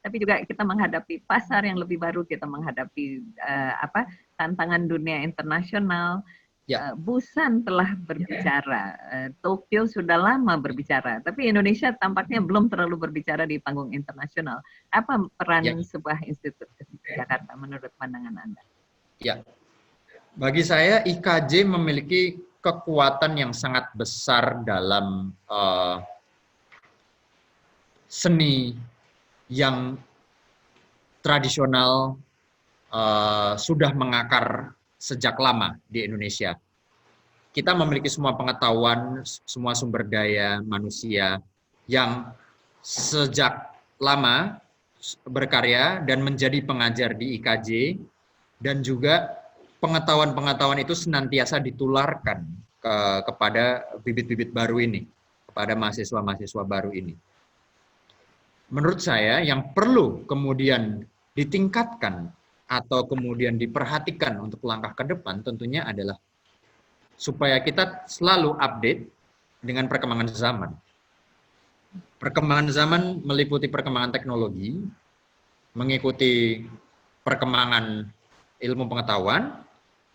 tapi juga kita menghadapi pasar yang lebih baru, kita menghadapi tantangan dunia internasional. Busan telah berbicara, Tokyo sudah lama berbicara, tapi Indonesia tampaknya belum terlalu berbicara di panggung internasional. Apa peran sebuah Institut Kesenian Jakarta menurut pandangan Anda? Ya, Bagi saya IKJ memiliki kekuatan yang sangat besar dalam seni yang tradisional sudah mengakar sejak lama di Indonesia. Kita memiliki semua pengetahuan, semua sumber daya manusia yang sejak lama berkarya dan menjadi pengajar di IKJ, dan juga pengetahuan-pengetahuan itu senantiasa ditularkan kepada bibit-bibit baru ini, kepada mahasiswa-mahasiswa baru ini. Menurut saya yang perlu kemudian ditingkatkan atau kemudian diperhatikan untuk langkah ke depan tentunya adalah supaya kita selalu update dengan perkembangan zaman. Perkembangan zaman meliputi perkembangan teknologi, mengikuti perkembangan ilmu pengetahuan,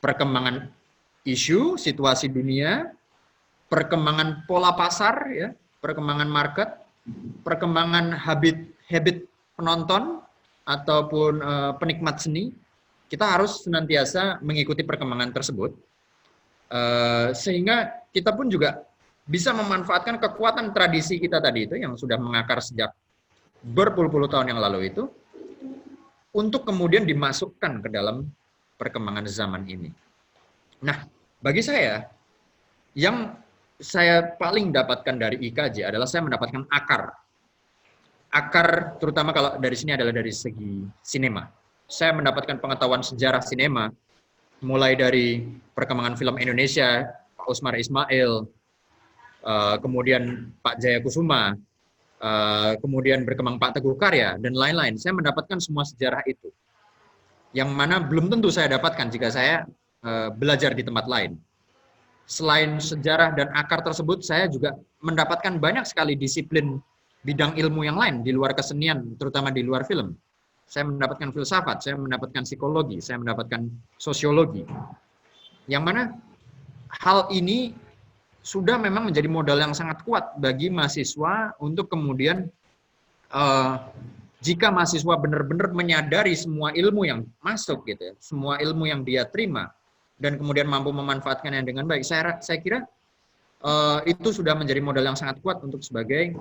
perkembangan isu, situasi dunia, perkembangan pola pasar, ya, perkembangan market, perkembangan habit penonton ataupun penikmat seni. Kita harus senantiasa mengikuti perkembangan tersebut, sehingga kita pun juga bisa memanfaatkan kekuatan tradisi kita tadi itu yang sudah mengakar sejak berpuluh-puluh tahun yang lalu itu untuk kemudian dimasukkan ke dalam perkembangan zaman ini. Nah, bagi saya yang saya paling dapatkan dari IKJ adalah saya mendapatkan akar. Akar terutama kalau dari sini adalah dari segi sinema. Saya mendapatkan pengetahuan sejarah sinema mulai dari perkembangan film Indonesia, Pak Usmar Ismail, kemudian Pak Jaya Kusuma, kemudian berkembang Pak Teguh Karya, dan lain-lain. Saya mendapatkan semua sejarah itu. Yang mana belum tentu saya dapatkan jika saya belajar di tempat lain. Selain sejarah dan akar tersebut, saya juga mendapatkan banyak sekali disiplin bidang ilmu yang lain di luar kesenian, terutama di luar film. Saya mendapatkan filsafat, saya mendapatkan psikologi, saya mendapatkan sosiologi. Yang mana hal ini sudah memang menjadi modal yang sangat kuat bagi mahasiswa untuk kemudian jika mahasiswa benar-benar menyadari semua ilmu yang masuk gitu ya, semua ilmu yang dia terima dan kemudian mampu memanfaatkannya dengan baik, saya kira itu sudah menjadi modal yang sangat kuat untuk sebagai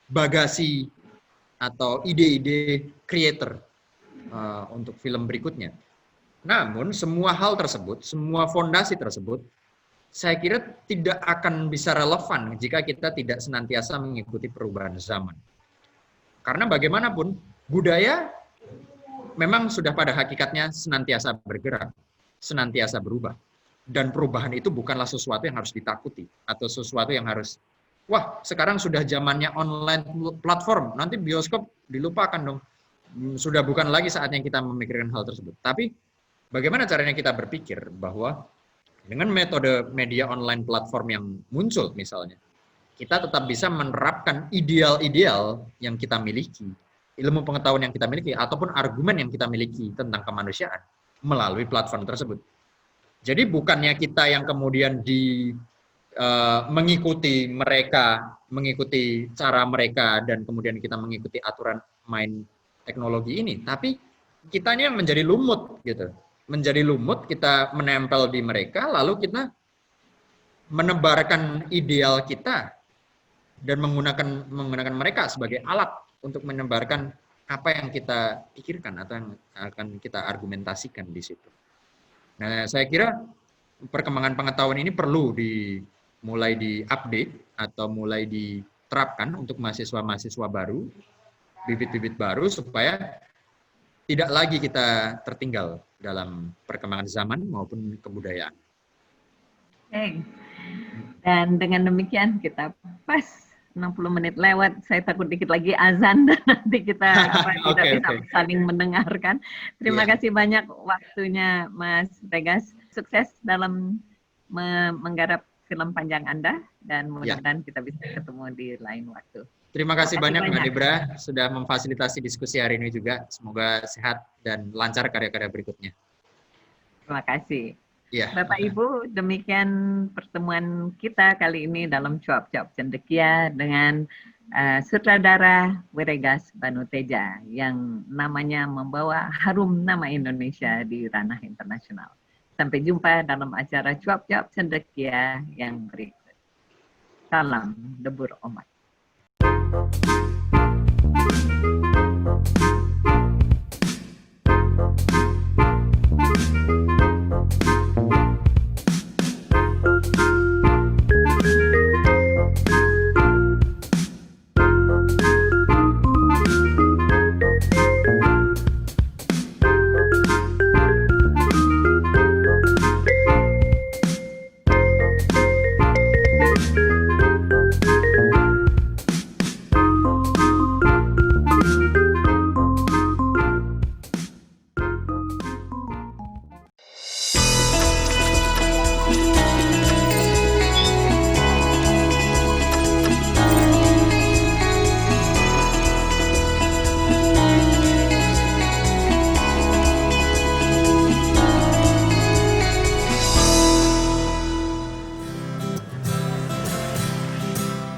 bagasi atau ide-ide creator untuk film berikutnya. Namun semua hal tersebut, semua fondasi tersebut, saya kira tidak akan bisa relevan jika kita tidak senantiasa mengikuti perubahan zaman. Karena bagaimanapun, budaya memang sudah pada hakikatnya senantiasa bergerak, senantiasa berubah. Dan perubahan itu bukanlah sesuatu yang harus ditakuti, atau sesuatu yang harus, wah sekarang sudah zamannya online platform, nanti bioskop dilupakan dong. Sudah bukan lagi saatnya kita memikirkan hal tersebut. Tapi bagaimana caranya kita berpikir bahwa dengan metode media online platform yang muncul misalnya, kita tetap bisa menerapkan ideal-ideal yang kita miliki, ilmu pengetahuan yang kita miliki, ataupun argumen yang kita miliki tentang kemanusiaan melalui platform tersebut. Jadi bukannya kita yang kemudian mengikuti mereka, mengikuti cara mereka, dan kemudian kita mengikuti aturan main teknologi ini, tapi kitanya menjadi lumut gitu. Menjadi lumut, kita menempel di mereka, lalu kita menebarkan ideal kita dan menggunakan mereka sebagai alat untuk menebarkan apa yang kita pikirkan atau yang akan kita argumentasikan di situ. Nah, saya kira perkembangan pengetahuan ini perlu mulai di-update atau mulai diterapkan untuk mahasiswa-mahasiswa baru, bibit-bibit baru, supaya tidak lagi kita tertinggal dalam perkembangan zaman maupun kebudayaan. Oke. Dan dengan demikian kita pas 60 menit lewat, saya takut dikit lagi azan dan nanti kita tidak bisa saling mendengarkan. Terima kasih banyak waktunya Mas Regas. Sukses dalam menggarap film panjang Anda dan mudah-mudahan kita bisa ketemu di lain waktu. Terima kasih banyak Mbak Debra sudah memfasilitasi diskusi hari ini juga. Semoga sehat dan lancar karya-karya berikutnya. Terima kasih. Ya. Bapak Ibu, demikian pertemuan kita kali ini dalam Cuap-Cuap Cendekia dengan sutradara Wiregas Banuteja yang namanya membawa harum nama Indonesia di ranah internasional. Sampai jumpa dalam acara Cuap-Cuap Cendekia yang berikut. Salam Debur Omat.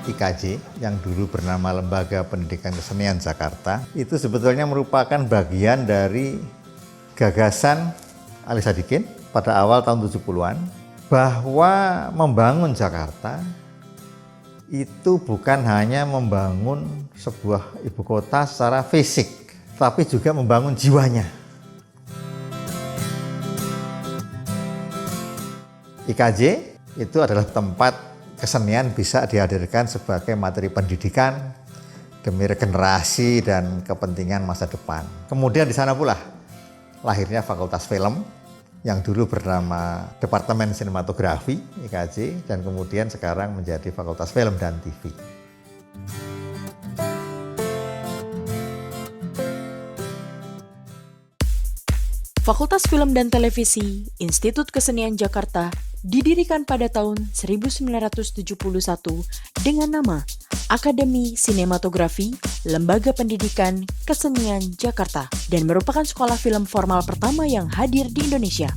IKJ yang dulu bernama Lembaga Pendidikan Kesenian Jakarta itu sebetulnya merupakan bagian dari gagasan Ali Sadikin pada awal tahun 70-an bahwa membangun Jakarta itu bukan hanya membangun sebuah ibu kota secara fisik, tapi juga membangun jiwanya. IKJ itu adalah tempat kesenian bisa dihadirkan sebagai materi pendidikan demi regenerasi dan kepentingan masa depan. Kemudian di sana pula lahirnya Fakultas Film yang dulu bernama Departemen Sinematografi IKJ dan kemudian sekarang menjadi Fakultas Film dan TV. Fakultas Film dan Televisi Institut Kesenian Jakarta didirikan pada tahun 1971 dengan nama Akademi Sinematografi Lembaga Pendidikan Kesenian Jakarta dan merupakan sekolah film formal pertama yang hadir di Indonesia.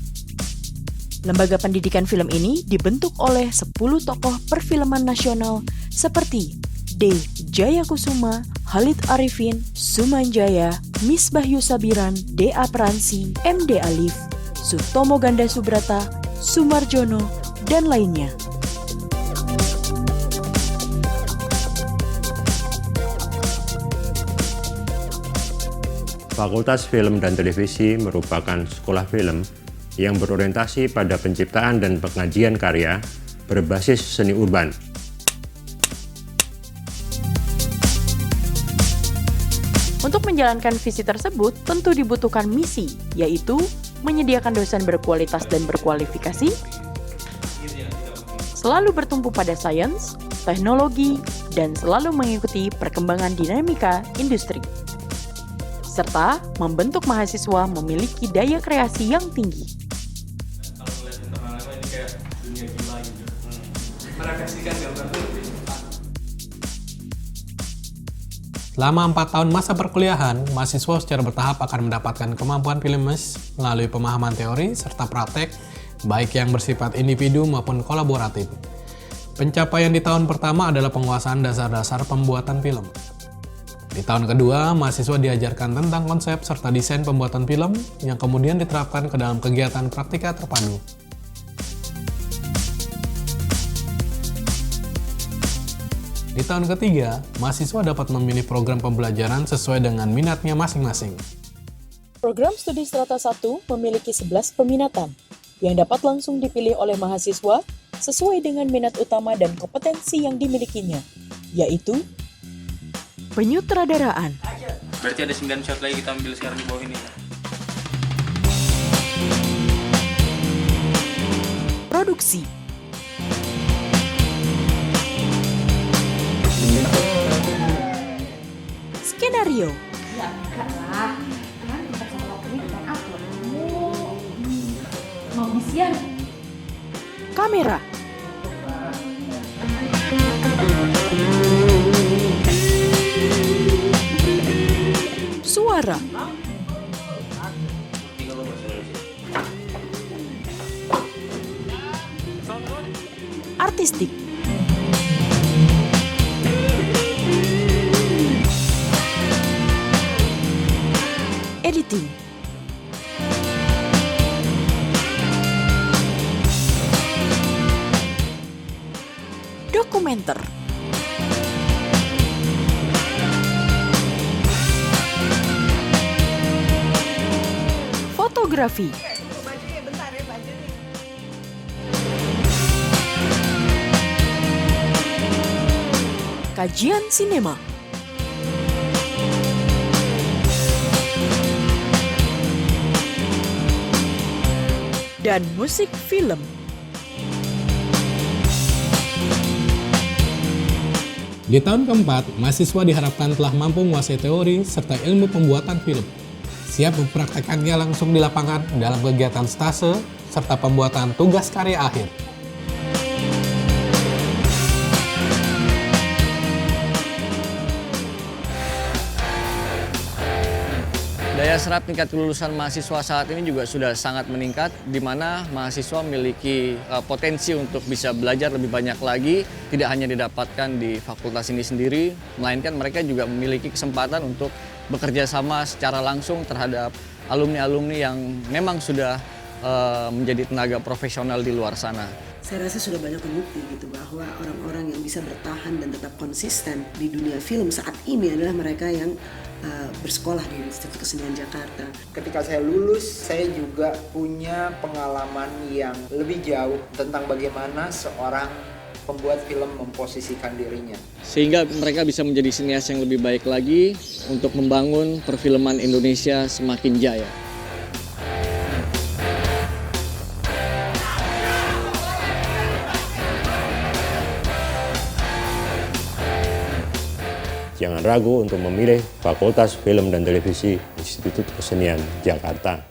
Lembaga pendidikan film ini dibentuk oleh 10 tokoh perfilman nasional seperti D. Jayakusuma, Halid Arifin, Sumanjaya, Misbahyu Sabiran, D.A. Pransi, M.D. Alif, Sutomo Ganda Subrata, Sumarjono, dan lainnya. Fakultas Film dan Televisi merupakan sekolah film yang berorientasi pada penciptaan dan pengajian karya berbasis seni urban. Untuk menjalankan visi tersebut, tentu dibutuhkan misi, yaitu menyediakan dosen berkualitas dan berkualifikasi, selalu bertumpu pada sains, teknologi, dan selalu mengikuti perkembangan dinamika industri, serta membentuk mahasiswa memiliki daya kreasi yang tinggi. Kalau melihat internalnya ini kayak dunia gila gitu. Merefleksikan gambar itu lebih cepat. Selama 4 tahun masa perkuliahan, mahasiswa secara bertahap akan mendapatkan kemampuan filmes melalui pemahaman teori serta praktek, baik yang bersifat individu maupun kolaboratif. Pencapaian di tahun pertama adalah penguasaan dasar-dasar pembuatan film. Di tahun kedua, mahasiswa diajarkan tentang konsep serta desain pembuatan film yang kemudian diterapkan ke dalam kegiatan praktika terpadu. Di tahun ketiga, mahasiswa dapat memilih program pembelajaran sesuai dengan minatnya masing-masing. Program Studi Strata 1 memiliki 11 peminatan yang dapat langsung dipilih oleh mahasiswa sesuai dengan minat utama dan kompetensi yang dimilikinya, yaitu penyutradaraan. Berarti ada 9 shot lagi kita ambil sekarang di bawah ini. Produksi. Skenario. Ya enggak lah, kan tempat sama waktu ini bukan aku. Mau bisian. Kamera. Suara. Artistik. Editing. dokumenter. Fotografi. Kajian sinema. Dan musik film. Di tahun keempat, mahasiswa diharapkan telah mampu menguasai teori serta ilmu pembuatan film. Siap mempraktekannya langsung di lapangan dalam kegiatan stase serta pembuatan tugas karya akhir. Daya serap tingkat kelulusan mahasiswa saat ini juga sudah sangat meningkat, di mana mahasiswa memiliki potensi untuk bisa belajar lebih banyak lagi, tidak hanya didapatkan di fakultas ini sendiri, melainkan mereka juga memiliki kesempatan untuk bekerja sama secara langsung terhadap alumni-alumni yang memang sudah menjadi tenaga profesional di luar sana. Saya rasa sudah banyak terbukti gitu bahwa orang-orang yang bisa bertahan dan tetap konsisten di dunia film saat ini adalah mereka yang bersekolah di Institut Kesenian Jakarta. Ketika saya lulus, saya juga punya pengalaman yang lebih jauh tentang bagaimana seorang pembuat film memposisikan dirinya. Sehingga mereka bisa menjadi sinias yang lebih baik lagi untuk membangun perfilman Indonesia semakin jaya. Jangan ragu untuk memilih Fakultas Film dan Televisi Institut Kesenian Jakarta.